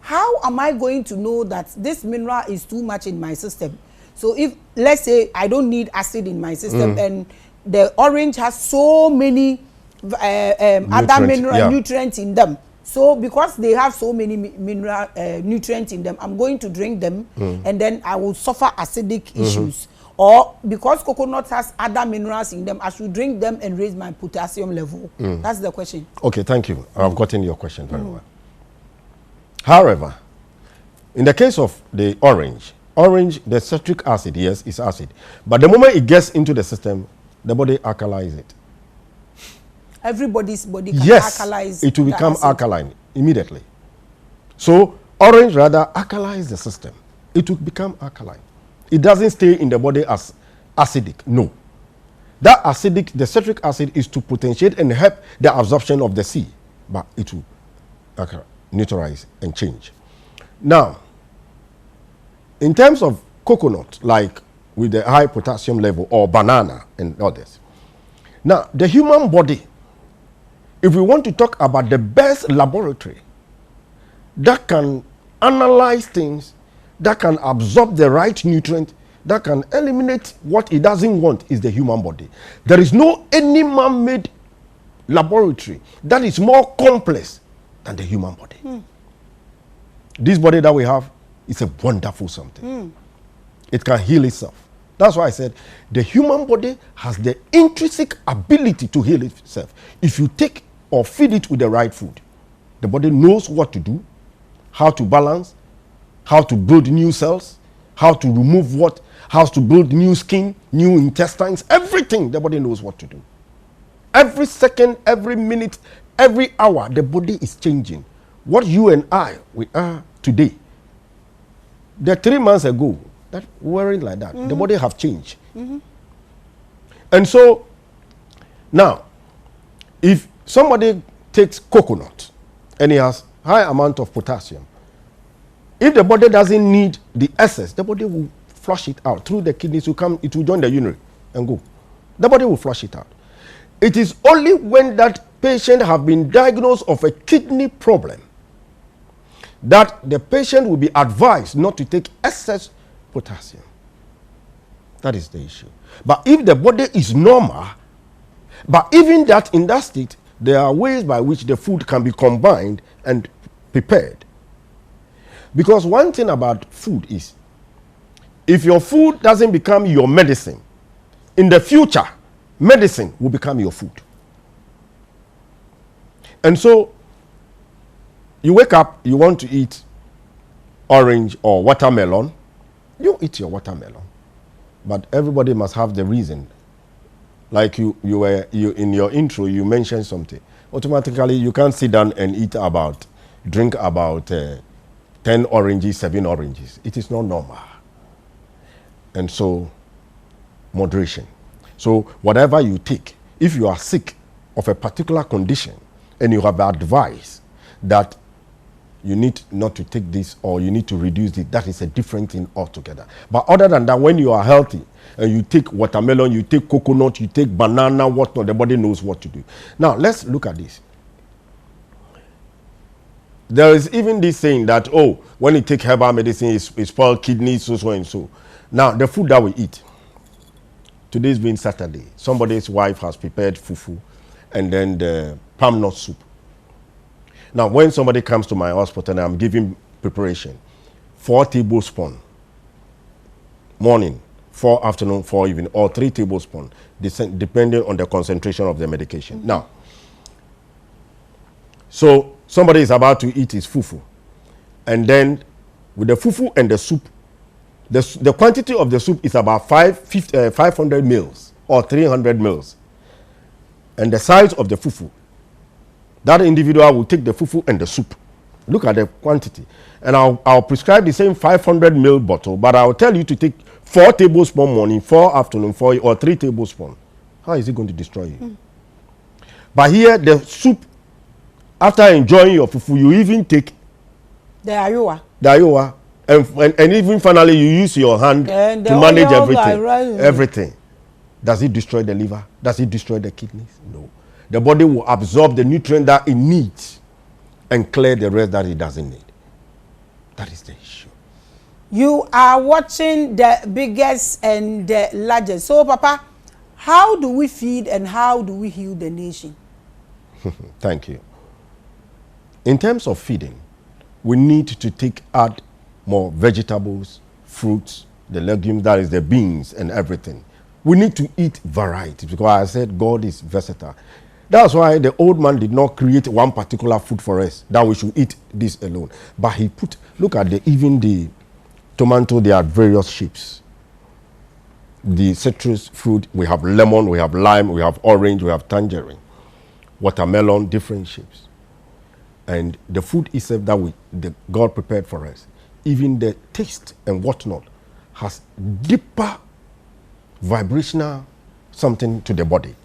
how am I going to know that this mineral is too much in my system? So if, let's say, I don't need acid in my system and the orange has so many other mineral nutrients in them. So because they have so many mineral nutrients in them, I'm going to drink them and then I will suffer acidic issues. Or because coconut has other minerals in them, I should drink them and raise my potassium level. That's the question. Okay, thank you. I've gotten your question very well. However, in the case of the orange, the citric acid, yes, is acid. But the moment it gets into the system, the body alkalizes it. Everybody's body can yes, alkalize. it will become alkaline immediately. So orange rather alkalize the system. It will become alkaline. It doesn't stay in the body as acidic. No. That acidic, the citric acid is to potentiate and help the absorption of the C, but it will neutralize and change. Now, in terms of coconut, like with the high potassium level, or banana and others. Now, the human body, if we want to talk about the best laboratory that can analyze things, that can absorb the right nutrient, that can eliminate what it doesn't want, is the human body. There is no any man-made laboratory that is more complex than the human body. This body that we have is a wonderful something. It can heal itself. That's why I said the human body has the intrinsic ability to heal itself. If you take or feed it with the right food, the body knows what to do, how to balance, how to build new cells, how to remove what, how to build new skin, new intestines, everything. The body knows what to do. Every second, every minute, every hour, the body is changing. What you and I, we are today, the 3 months ago, that weren't like that. The body have changed. And so, now, if somebody takes coconut and he has high amount of potassium, if the body doesn't need the excess, the body will flush it out through the kidneys. It will join the urinary and go. The body will flush it out. It is only when that patient have been diagnosed of a kidney problem that the patient will be advised not to take excess potassium. That is the issue. But if the body is normal, but even that in that state, there are ways by which the food can be combined and prepared. Because one thing about food is, if your food doesn't become your medicine, in the future, medicine will become your food. And so, you wake up, you want to eat orange or watermelon, you eat your watermelon. But everybody must have the reason. Like you in your intro, you mentioned something. Automatically, you can't sit down and drink about 10 oranges, 7 oranges. It is not normal. And so, moderation. So, whatever you take, if you are sick of a particular condition and you have advice that you need not to take this or you need to reduce it, that is a different thing altogether. But other than that, when you are healthy and you take watermelon, you take coconut, you take banana, whatnot, the body knows what to do. Now, let's look at this. There is even this saying that, oh, when you take herbal medicine, it spoils kidneys, so and so. Now, the food that we eat, today's being Saturday, somebody's wife has prepared fufu and then the palm nut soup. Now, when somebody comes to my hospital and I'm giving preparation, 4 tablespoons morning, 4 afternoon, 4 evening, or 3 tablespoons, depending on the concentration of the medication. Now, so somebody is about to eat his fufu, and then with the fufu and the soup, the quantity of the soup is about 500 mils or 300 mils, and the size of the fufu, that individual will take the fufu and the soup. Look at the quantity. And I'll prescribe the same 500 ml bottle, but I'll tell you to take 4 tablespoons morning, 4 afternoon, 4 or 3 tablespoons. How is it going to destroy you? But here, the soup, after enjoying your fufu, you even take the ayowa. The ayowa. And even finally, you use your hand to manage everything. Everything. Does it destroy the liver? Does it destroy the kidneys? No. The body will absorb the nutrient that it needs and clear the rest that it doesn't need. That is the issue. You are watching the biggest and the largest. So, Papa, how do we feed and how do we heal the nation? Thank you. In terms of feeding, we need to add more vegetables, fruits, the legumes, that is the beans and everything. We need to eat variety because I said God is versatile. That's why the old man did not create one particular food for us that we should eat this alone. But he put, look at even the tomato, they are various shapes. The citrus fruit, we have lemon, we have lime, we have orange, we have tangerine. watermelon, different shapes. And the food itself that God prepared for us, even the taste and whatnot, has deeper vibrational something to the body.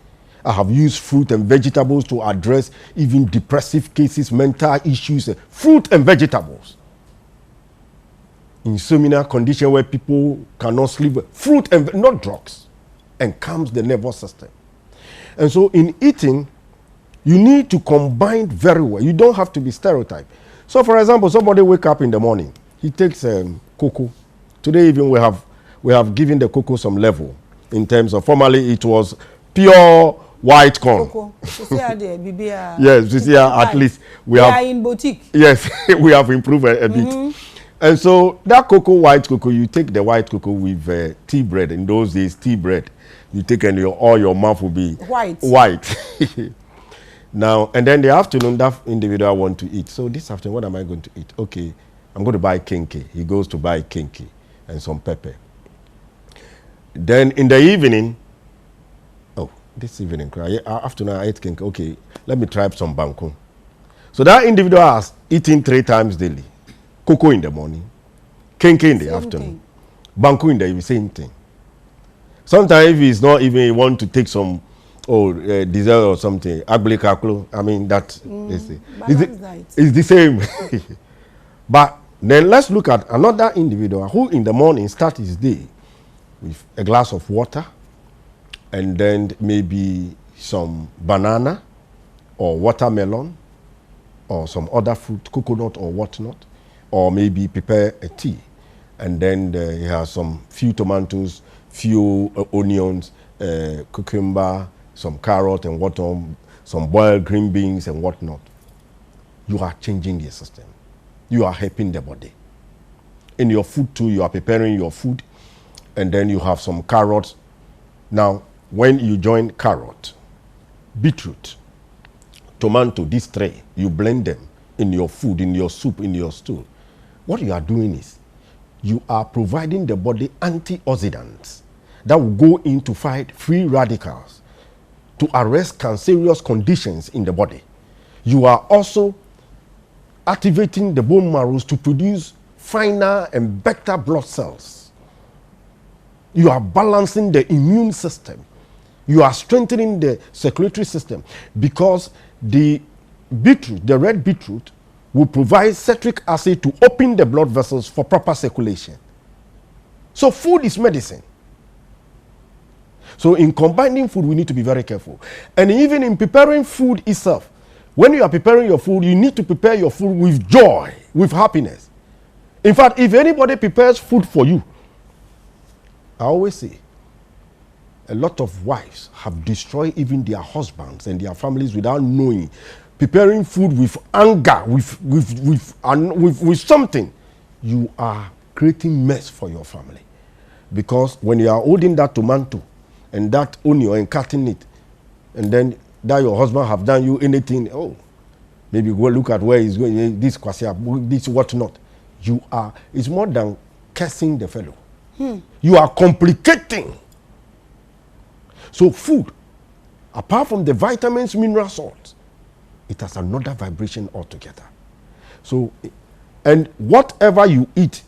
I have used fruit and vegetables to address even depressive cases, mental issues, fruit and vegetables. Insomnia condition where people cannot sleep, fruit and not drugs, and calms the nervous system. And so in eating, you need to combine very well. You don't have to be stereotyped. So for example, somebody wake up in the morning, he takes cocoa. Today even we have given the cocoa some level in terms of, formerly it was pure white corn. Yes, this year at least we are in boutique. Yes, we have improved a bit. And so that white cocoa, you take the white cocoa with tea bread. In those days, tea bread, you take and all your mouth will be white. Now, and then the afternoon, that individual want to eat. So this afternoon, what am I going to eat? Okay, I'm going to buy kinky. He goes to buy kinky and some pepper. Then in the evening, this evening, afternoon I ate kinky. Okay, let me try some banku. So that individual has eaten 3 times daily. Cocoa in the morning, kinky in the afternoon, banku in the evening, same thing. Sometimes if he's not even, he want to take some dessert or something, agble kaklo, I mean that is the same. But then let's look at another individual who in the morning starts his day with a glass of water and then maybe some banana or watermelon or some other fruit, coconut or whatnot, or maybe prepare a tea. And then he has some few tomatoes, few onions, cucumber, some carrot and whatnot, some boiled green beans and whatnot. You are changing the system. You are helping the body. In your food too, you are preparing your food, and then you have some carrots. Now, when you join carrot, beetroot, tomato, these 3, you blend them in your food, in your soup, in your stew. What you are doing is, you are providing the body antioxidants that will go in to fight free radicals, to arrest cancerous conditions in the body. You are also activating the bone marrows to produce finer and better blood cells. You are balancing the immune system. You are strengthening the circulatory system, because the beetroot, the red beetroot, will provide citric acid to open the blood vessels for proper circulation. So food is medicine. So in combining food, we need to be very careful. And even in preparing food itself, when you are preparing your food, you need to prepare your food with joy, with happiness. In fact, if anybody prepares food for you, I always say, a lot of wives have destroyed even their husbands and their families without knowing. Preparing food with anger, with something, you are creating mess for your family. Because when you are holding that tomato and that onion and cutting it, and then that your husband have done you anything, maybe go look at where he's going, this kwasia, this whatnot. You are, it's more than cursing the fellow. You are complicating. So food, apart from the vitamins, mineral salts, it has another vibration altogether. So, and whatever you eat,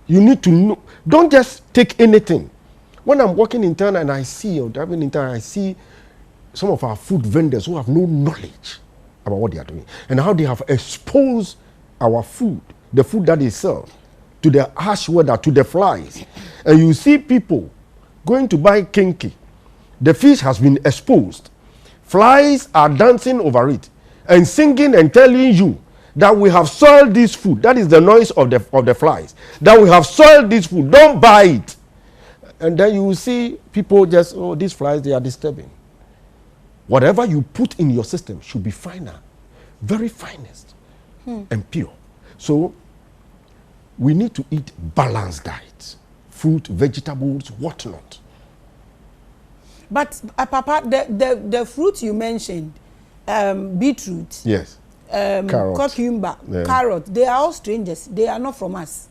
you need to know. Don't just take anything. When I'm walking in town and I see, or driving in town, I see some of our food vendors who have no knowledge about what they are doing and how they have exposed our food, the food that they sell, to the harsh weather, to the flies. And you see people going to buy kinky. The fish has been exposed. Flies are dancing over it and singing and telling you that we have soiled this food. That is the noise of the flies. That we have soiled this food. Don't buy it. And then you will see people just, these flies, they are disturbing. Whatever you put in your system should be finer, very finest and pure. So we need to eat balanced diet, fruit, vegetables, whatnot. But Papa, the fruit you mentioned, beetroot, yes, carrot, cucumber, carrot, they are all strangers. They are not from us.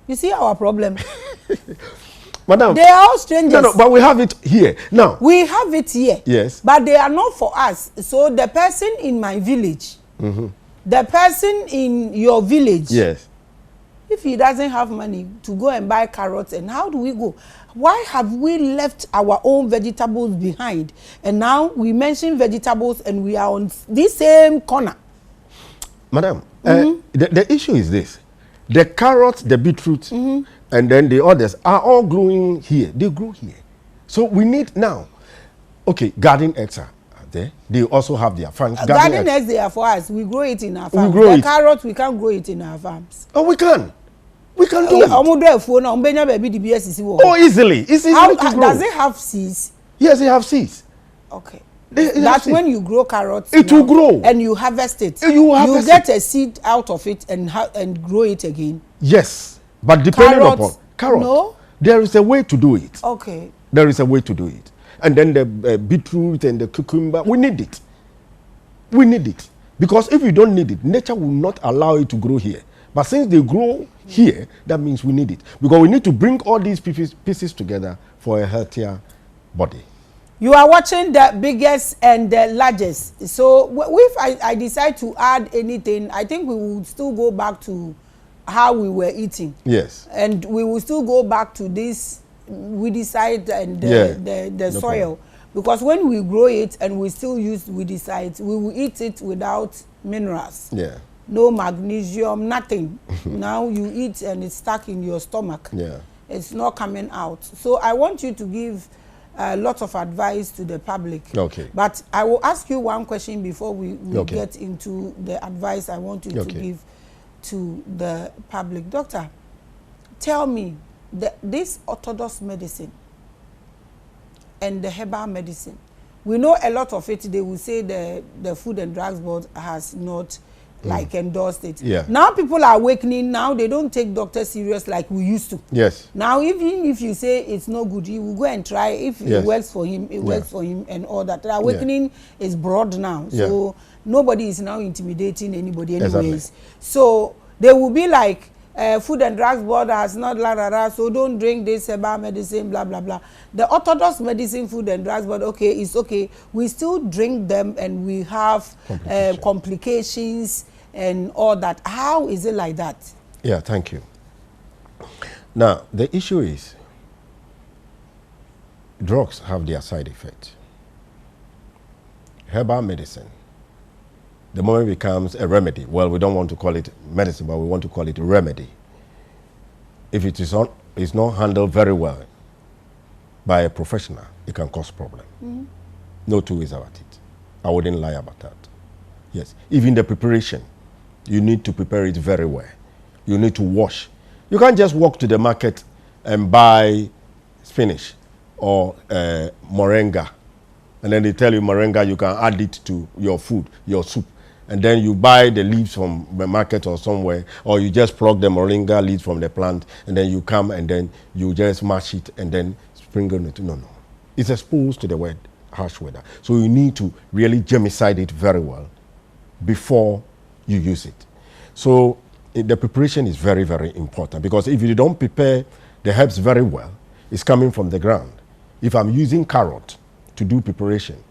You see our problem. Madam. They are all strangers. No, but we have it here. Now. We have it here. Yes. But they are not for us. So the person in my village, the person in your village, yes, if he doesn't have money to go and buy carrots, and how do we go? Why have we left our own vegetables behind? And now we mention vegetables and we are on this same corner. Madam, the issue is this. The carrots, the beetroot, and then the others are all growing here. They grow here. So we need now, okay, garden eggs are there. They also have their farms. Garden eggs, they are for us. We grow it in our farms. We grow the carrots, we can't grow it in our farms. Oh, we can. We can do it. Oh, easily. It's easy to grow. Does it have seeds? Yes, it have seeds. Okay. That's when you grow carrots. It will grow. And you harvest it. You get a seed out of it and grow it again. Yes. But depending upon carrot, no? there is a way to do it. Okay. There is a way to do it. And then the beetroot and the cucumber, we need it. We need it. Because if you don't need it, nature will not allow it to grow here. But since they grow here, that means we need it. Because we need to bring all these pieces together for a healthier body. You are watching the biggest and the largest. So if I decide to add anything, I think we will still go back to how we were eating. Yes. And we will still go back to this weedicide and the soil. Problem. Because when we grow it and we still use weedicides, we will eat it without minerals. Yeah. No magnesium, nothing. Now you eat and it's stuck in your stomach. Yeah. It's not coming out. So I want you to give lots of advice to the public. Okay. But I will ask you one question before we get into the advice I want you to give to the public. Doctor, tell me, this orthodox medicine and the herbal medicine, we know a lot of it, they will say the Food and Drugs Board has not endorsed it. Yeah. Now people are awakening. Now they don't take doctors serious like we used to. Yes. Now even if you say it's no good, you will go and try. If it works for him, it works for him and all that. The awakening is broad now. So nobody is now intimidating anybody anyways. Exactly. So they will be like, Food and Drugs Board has not so don't drink this herbal medicine, blah blah blah. The orthodox medicine, Food and Drugs Board, it's okay. We still drink them and we have complications and all that. How is it like that? Yeah, thank you. Now the issue is drugs have their side effects. Herbal medicine, the moment it becomes a remedy, well, we don't want to call it medicine, but we want to call it a remedy. If it is not handled very well by a professional, it can cause problem. No two ways about it. I wouldn't lie about that. Yes, even the preparation, you need to prepare it very well. You need to wash. You can't just walk to the market and buy spinach or moringa, and then they tell you moringa, you can add it to your food, your soup. And then you buy the leaves from the market or somewhere, or you just pluck the moringa leaves from the plant, and then you come and then you just mash it and then sprinkle it. No. It's exposed to the harsh weather. So you need to really germicide it very well before you use it. So the preparation is very, very important, because if you don't prepare the herbs very well, it's coming from the ground. If I'm using carrot to do preparation,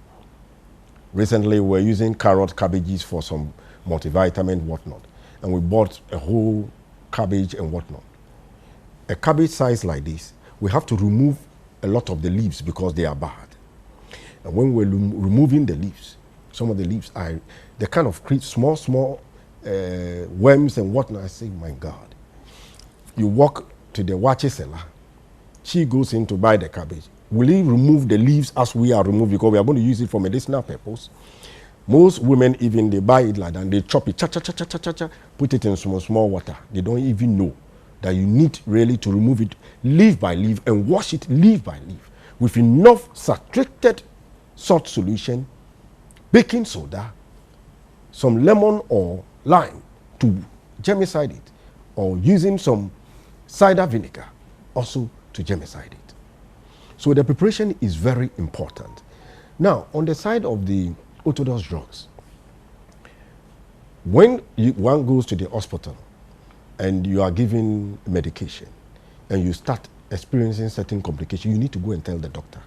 recently we're using cabbages for some multivitamin, whatnot, and we bought a whole cabbage and whatnot. A cabbage size like this, we have to remove a lot of the leaves because they are bad. And when we're removing the leaves, some of the leaves are, they kind of create small worms and whatnot. I say, my God. You walk to the watch seller, she goes in to buy the cabbage. Will he remove the leaves as we are removing, because we are going to use it for medicinal purpose? Most women, even they buy it like that and they chop it, put it in small water. They don't even know that you need really to remove it leaf by leaf and wash it leaf by leaf with enough saturated salt solution, baking soda, some lemon or lime to germicide it, or using some cider vinegar also to germicide it. So the preparation is very important. Now, on the side of the orthodox drugs, when one goes to the hospital and you are given medication and you start experiencing certain complications, you need to go and tell the doctor.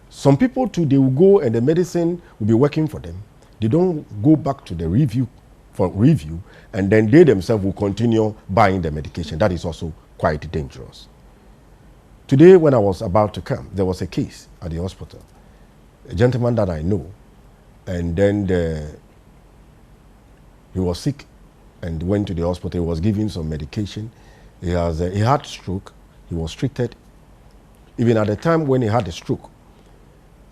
Some people too, they will go and the medicine will be working for them. They don't go back to the review for review, and then they themselves will continue buying the medication. That is also quite dangerous. Today, when I was about to come, there was a case at the hospital. A gentleman that I know, and then he was sick and went to the hospital. He was given some medication. He had stroke. He was treated. Even at the time when he had the stroke,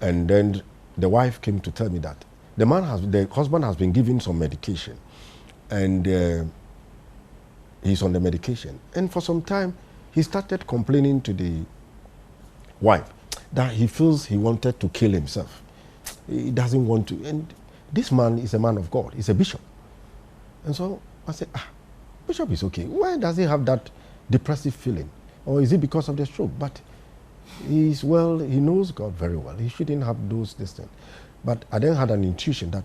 and then the wife came to tell me that the husband has been given some medication, and he's on the medication. And for some time, he started complaining to the wife that he feels he wanted to kill himself. He doesn't want to. And this man is a man of God. He's a bishop. And so I said, Bishop is okay. Why does he have that depressive feeling? Or is it because of the stroke? But he knows God very well. He shouldn't have those things. But I then had an intuition that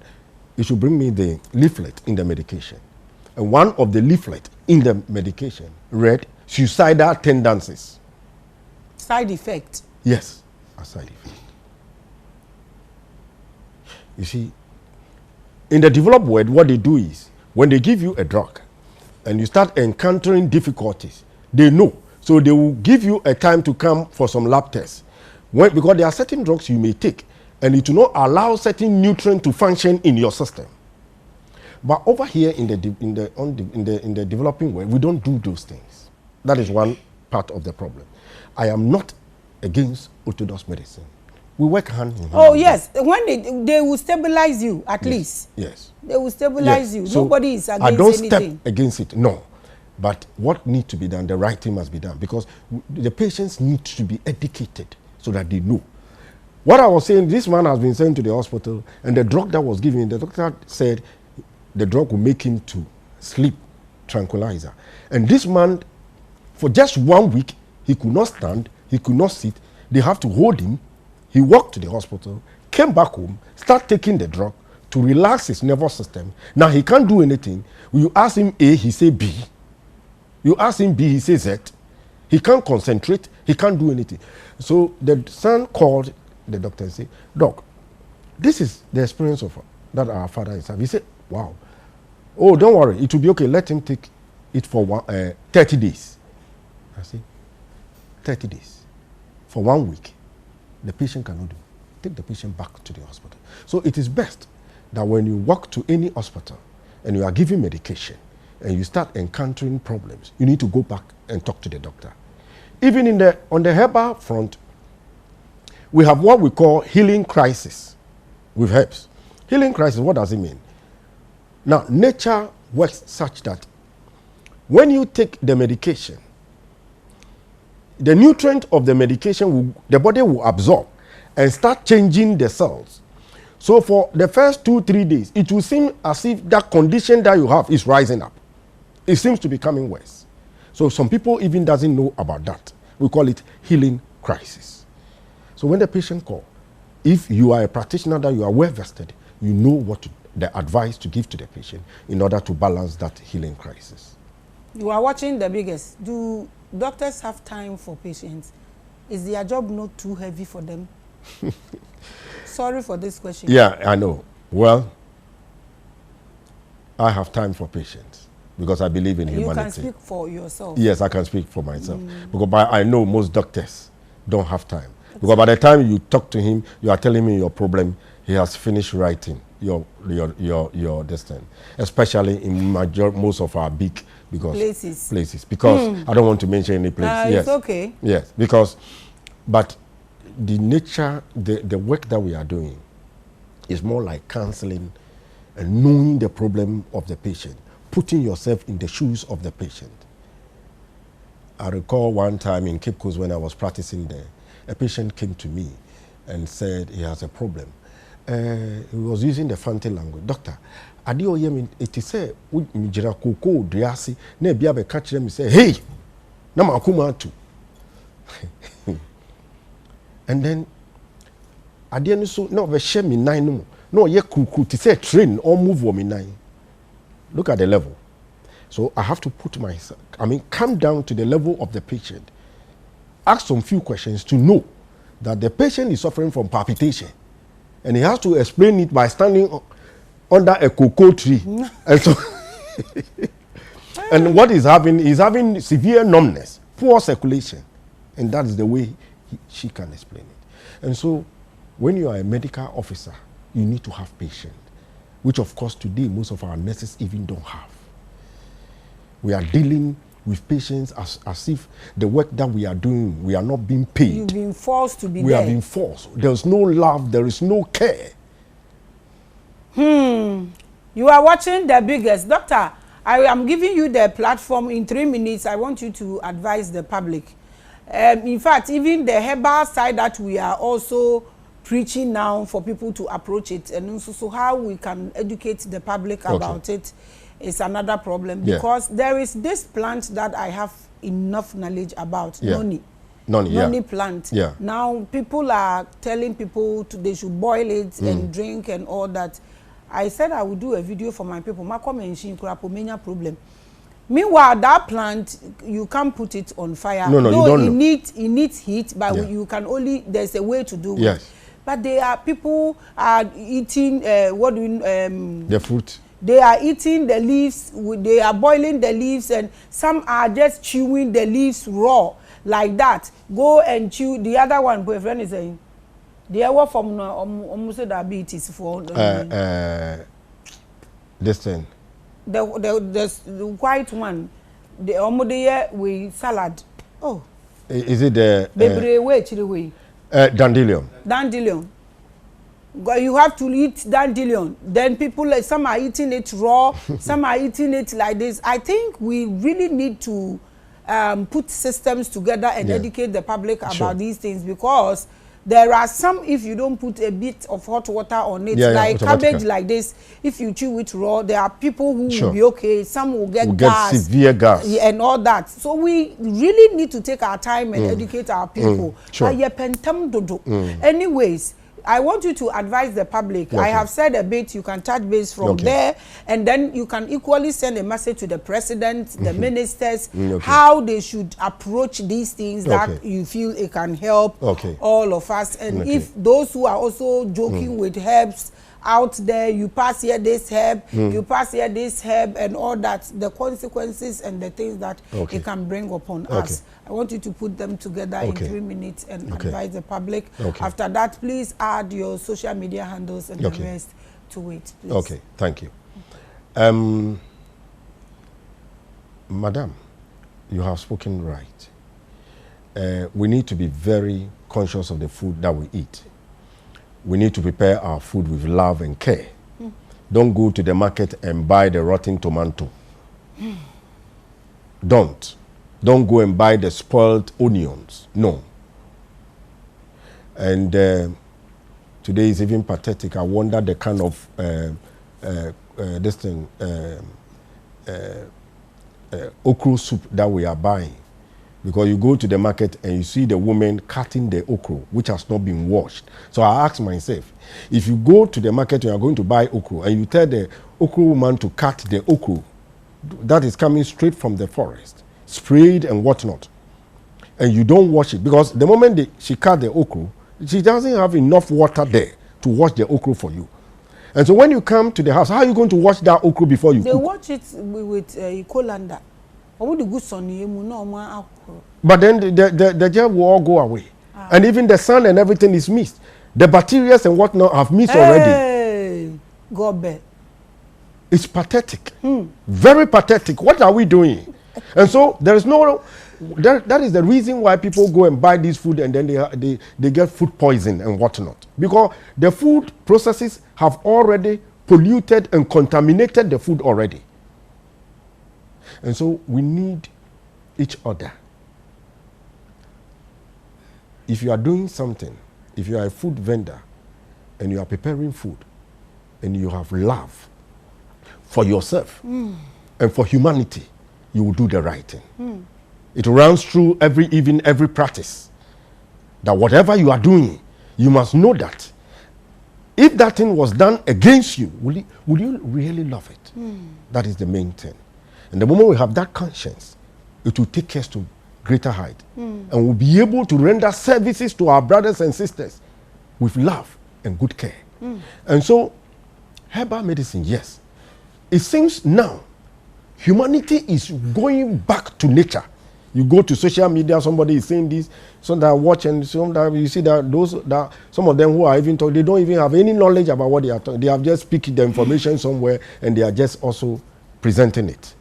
he should bring me the leaflet in the medication. And one of the leaflet in the medication read suicidal tendencies. Side effect? Yes, a side effect. You see, in the developed world, what they do is, when they give you a drug and you start encountering difficulties, they know. So they will give you a time to come for some lab tests. Because there are certain drugs you may take, and it will not allow certain nutrients to function in your system. But over here in the developing world, we don't do those things. That is one part of the problem. I am not against orthodox medicine. We work hand in hand. Oh yes, when they will stabilize you at least. Yes. They will stabilize you. So nobody is against anything. I don't anything. step against it. No. But what needs to be done, the right thing must be done, because the patients need to be educated so that they know. What I was saying, this man has been sent to the hospital, and the drug that was given, the doctor said the drug will make him to sleep, tranquilizer. And this man, for just 1 week, he could not stand, he could not sit. They have to hold him. He walked to the hospital, came back home, started taking the drug to relax his nervous system. Now he can't do anything. You ask him A, he say B. You ask him B, he says Z. He can't concentrate. He can't do anything. So the son called the doctor and said, Doc, this is the experience of that our father is having. He said, wow. Oh, don't worry. It will be okay. Let him take it for 30 days. I said, 30 days. For 1 week. The patient cannot do. Take the patient back to the hospital. So it is best that when you walk to any hospital and you are given medication, and you start encountering problems, you need to go back and talk to the doctor. Even on the herbal front, we have what we call healing crisis with herbs. Healing crisis, what does it mean? Now, nature works such that when you take the medication, the nutrient of the medication, the body will absorb and start changing the cells. So for the first 2-3 days, it will seem as if that condition that you have is rising up. It seems to be becoming worse. So some people even doesn't know about that. We call it healing crisis. So when the patient calls, if you are a practitioner that you are well vested, you know what the advice to give to the patient in order to balance that healing crisis. You are watching The Biggest. Do doctors have time for patients? Is their job not too heavy for them? Sorry for this question. Yeah, I know. Well, I have time for patients because I believe in humanity. You can speak for yourself. Yes, I can speak for myself. Because I know most doctors don't have time. Because by the time you talk to him, you are telling him your problem, he has finished writing your destiny. Especially in most of our big places. Because I don't want to mention any place. Yes. It's okay. Yes, because but the nature, the work that we are doing is more like counseling and knowing the problem of the patient, putting yourself in the shoes of the patient. I recall one time in Cape Coast when I was practicing there, a patient came to me and said he has a problem. He was using the Fante language. Doctor, adi oyemi eti say mjira koko driasi na bia be catch them say hey na makuma atu. And then adi enu so na be share me nine no no ye kuku ti say train or move wo me nine. Look at the level. So I have to put myself, come down to the level of the patient. ask some few questions to know that the patient is suffering from palpitation. And he has to explain it by standing under a cocoa tree. And so, and what he's having severe numbness, poor circulation. And that is the way she can explain it. And so, when you are a medical officer, you need to have patience, which of course today most of our nurses even don't have. We are dealing with patients as if the work that we are doing, we are not being paid. You've been forced to be we there. We have been forced. There's no love, there is no care. You are watching The Biggest. Doctor, I am giving you the platform in 3 minutes. I want you to advise the public. In fact, even the herbal side that we are also preaching now for people to approach it, and also so how we can educate the public about it is another problem, because there is this plant that I have enough knowledge about, noni plant. Now people are telling people they should boil it and drink and all that. I said I would do a video for my people. Problem. Meanwhile, that plant, you can't put it on fire. No, you don't. It needs heat, but you can only, there's a way to do it. But there are people are eating the fruit. They are eating the leaves. They are boiling the leaves, and some are just chewing the leaves raw like that. Go and chew. The other one, boyfriend is saying, the other from almost diabetes for this thing. The white one, the omodeye with salad. Oh, is it the dandelion? Dandelion. You have to eat dandelion. Then people, some are eating it raw, some are eating it like this. I think we really need to put systems together and educate the public about these things, because there are some, if you don't put a bit of hot water on it, like cabbage like this, if you chew it raw, there are people who will be okay. Some will get gas, severe gas, and all that. So we really need to take our time and educate our people. Anyways, I want you to advise the public. I have said a bit, you can touch base from there, and then you can equally send a message to the president, the ministers, how they should approach these things that you feel it can help all of us. And if those who are also joking with herbs out there, you pass here this herb, you pass here this herb, and all that, the consequences and the things that it can bring upon us. I want you to put them together in 3 minutes and advise the public. After that, please add your social media handles and the rest to it, please. Okay, thank you. Madam, you have spoken right. We need to be very conscious of the food that we eat. We need to prepare our food with love and care. Don't go to the market and buy the rotten tomato. Don't go and buy the spoiled onions. No. And today is even pathetic. I wonder the kind of this thing, okra soup that we are buying. Because you go to the market and you see the woman cutting the okra, which has not been washed. So I ask myself, if you go to the market and you are going to buy okra, and you tell the okra woman to cut the okra that is coming straight from the forest, sprayed and whatnot, and you don't wash it, because the moment she cut the okra, she doesn't have enough water there to wash the okra for you. And so when you come to the house, how are you going to wash that okra before you cook? They wash it with colander. But then the gel will all go away. And even the sun and everything is missed. The bacteria and whatnot have missed already. God. It's pathetic. Very pathetic. What are we doing? And so there is no... That is the reason why people go and buy this food, and then they get food poison and whatnot. Because the food processes have already polluted and contaminated the food already. And so we need each other. If you are doing something, if you are a food vendor and you are preparing food and you have love for yourself and for humanity, you will do the right thing. It runs through every practice. That whatever you are doing, you must know that if that thing was done against you, will you really love it? That is the main thing. And the moment we have that conscience, it will take us to greater height. And we'll be able to render services to our brothers and sisters with love and good care. And so, herbal medicine, yes. It seems now humanity is going back to nature. You go to social media, somebody is saying this, some that watch, and some that you see that those that some of them who are even talking, they don't even have any knowledge about what they are talking. They have just picked the information somewhere and they are just also presenting it.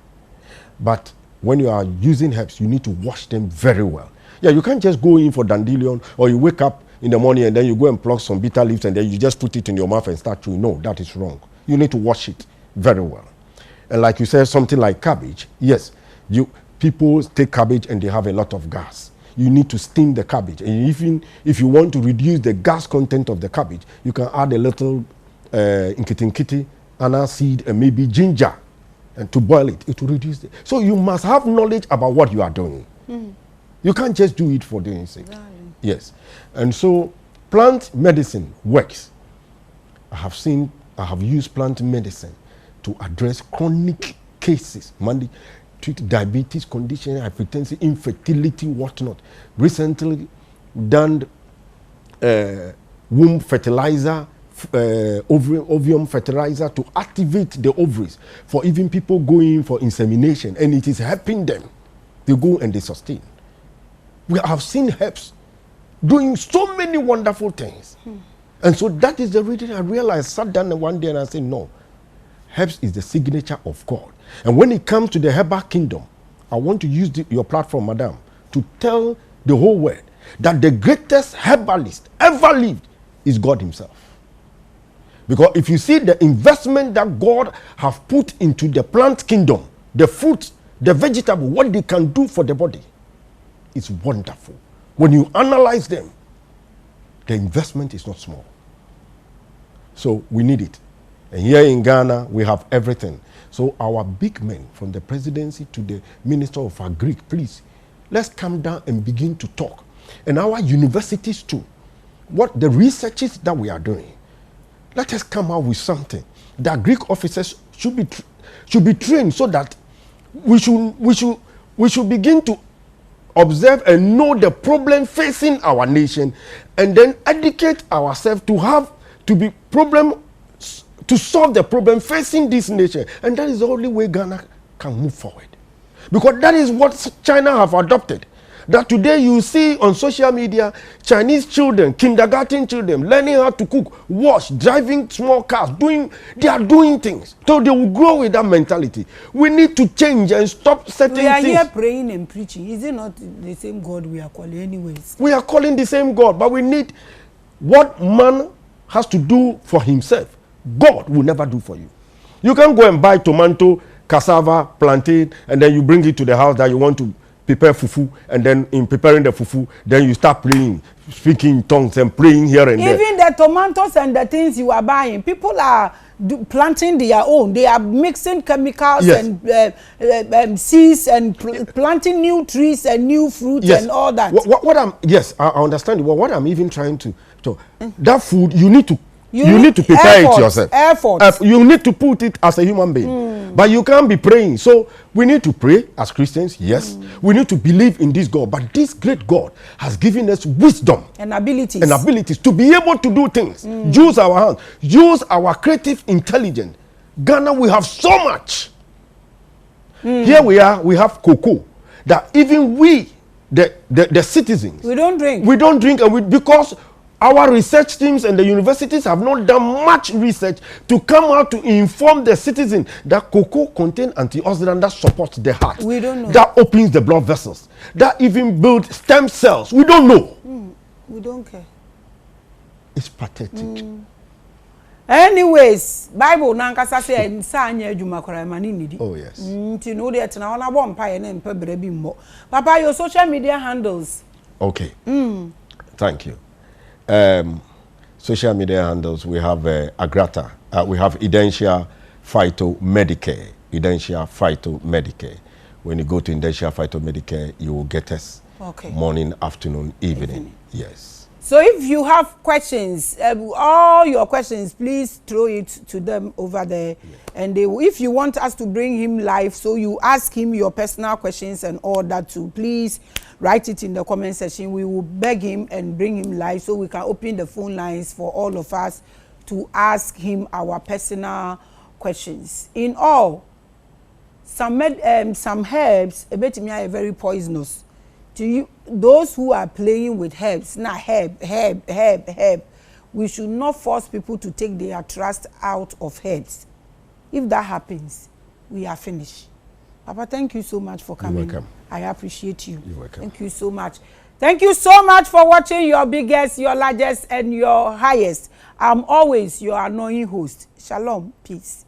But when you are using herbs, you need to wash them very well. Yeah, you can't just go in for dandelion, or you wake up in the morning and then you go and pluck some bitter leaves and then you just put it in your mouth and start chewing. No, that is wrong. You need to wash it very well. And like you said, something like cabbage, yes, people take cabbage and they have a lot of gas. You need to steam the cabbage. And even if you want to reduce the gas content of the cabbage, you can add a little nkiti, anise seed, and maybe ginger, and to boil it. It will reduce it. So you must have knowledge about what you are doing. You can't just do it for doing sake. Yes. And so plant medicine works. I have used plant medicine to address chronic cases, treat diabetes, condition, hypertension, infertility, whatnot. Recently done womb fertilizer, ovum fertilizer to activate the ovaries for even people going for insemination, and it is helping them. They go and they sustain. We have seen herbs doing so many wonderful things. And so that is the reason I realized, sat down one day and I said, no, herbs is the signature of God. And when it comes to the herbal kingdom, I want to use your platform, madam, to tell the whole world that the greatest herbalist ever lived is God himself. Because if you see the investment that God have put into the plant kingdom, the fruits, the vegetable, what they can do for the body, it's wonderful. When you analyze them, the investment is not small. So we need it. And here in Ghana, we have everything. So our big men, from the presidency to the minister of agri, please, let's come down and begin to talk. And our universities too, what the researches that we are doing, let us come out with something. The Greek officers should be trained so that we should begin to observe and know the problem facing our nation, and then educate ourselves to solve the problem facing this nation. And that is the only way Ghana can move forward. Because that is what China have adopted. That today you see on social media, Chinese children, kindergarten children, learning how to cook, wash, driving small cars, they are doing things. So they will grow with that mentality. We need to change and stop certain things. We are here praying and preaching. Is it not the same God we are calling anyways? We are calling the same God, but we need what man has to do for himself. God will never do for you. You can't go and buy tomato, cassava, plantain, and then you bring it to the house that you want to prepare fufu, and then in preparing the fufu, then you start praying, speaking in tongues and praying here and there. Even the tomatoes and the things you are buying, people are planting their own. They are mixing chemicals, yes, and seeds and planting new trees and new fruits, yes, and all that. Yes, I understand. Well, what I'm even trying to that food, you need to prepare it yourself. You need to put it as a human being. But you can't be praying. So we need to pray as Christians, yes. We need to believe in this God. But this great God has given us wisdom and abilities to be able to do things. Use our hands. Use our creative intelligence. Ghana, we have so much. Here we have cocoa. That even we, the citizens, we don't drink. We don't drink, and because our research teams and the universities have not done much research to come out to inform the citizen that cocoa contains antioxidant that supports the heart. We don't know. That opens the blood vessels. That even builds stem cells. We don't know. We don't care. It's pathetic. Anyways, Bible nankasa say nsa anya adwuma kora mani nidi. Oh yes. Nti no de tena wona bo mpa na mpa bra bi mmo. Papa, your social media handles. Okay. Thank you. Social media handles, we have Agrata, we have Identia Phyto Medicare. Identia Phyto Medicare. When you go to Identia Phyto Medicare, you will get us morning, afternoon, evening. Yes. So if you have questions, all your questions, please throw it to them over there. Yeah. And if you want us to bring him live, so you ask him your personal questions and all that too, please write it in the comment section. We will beg him and bring him live so we can open the phone lines for all of us to ask him our personal questions. In all, some herbs, are very poisonous. To you, those who are playing with herbs, herb, we should not force people to take their trust out of herbs. If that happens, we are finished. Papa, thank you so much for coming. You're welcome. I appreciate you. You're welcome. Thank you so much. Thank you so much for watching your biggest, your largest, and your highest. I'm always your annoying host. Shalom. Peace.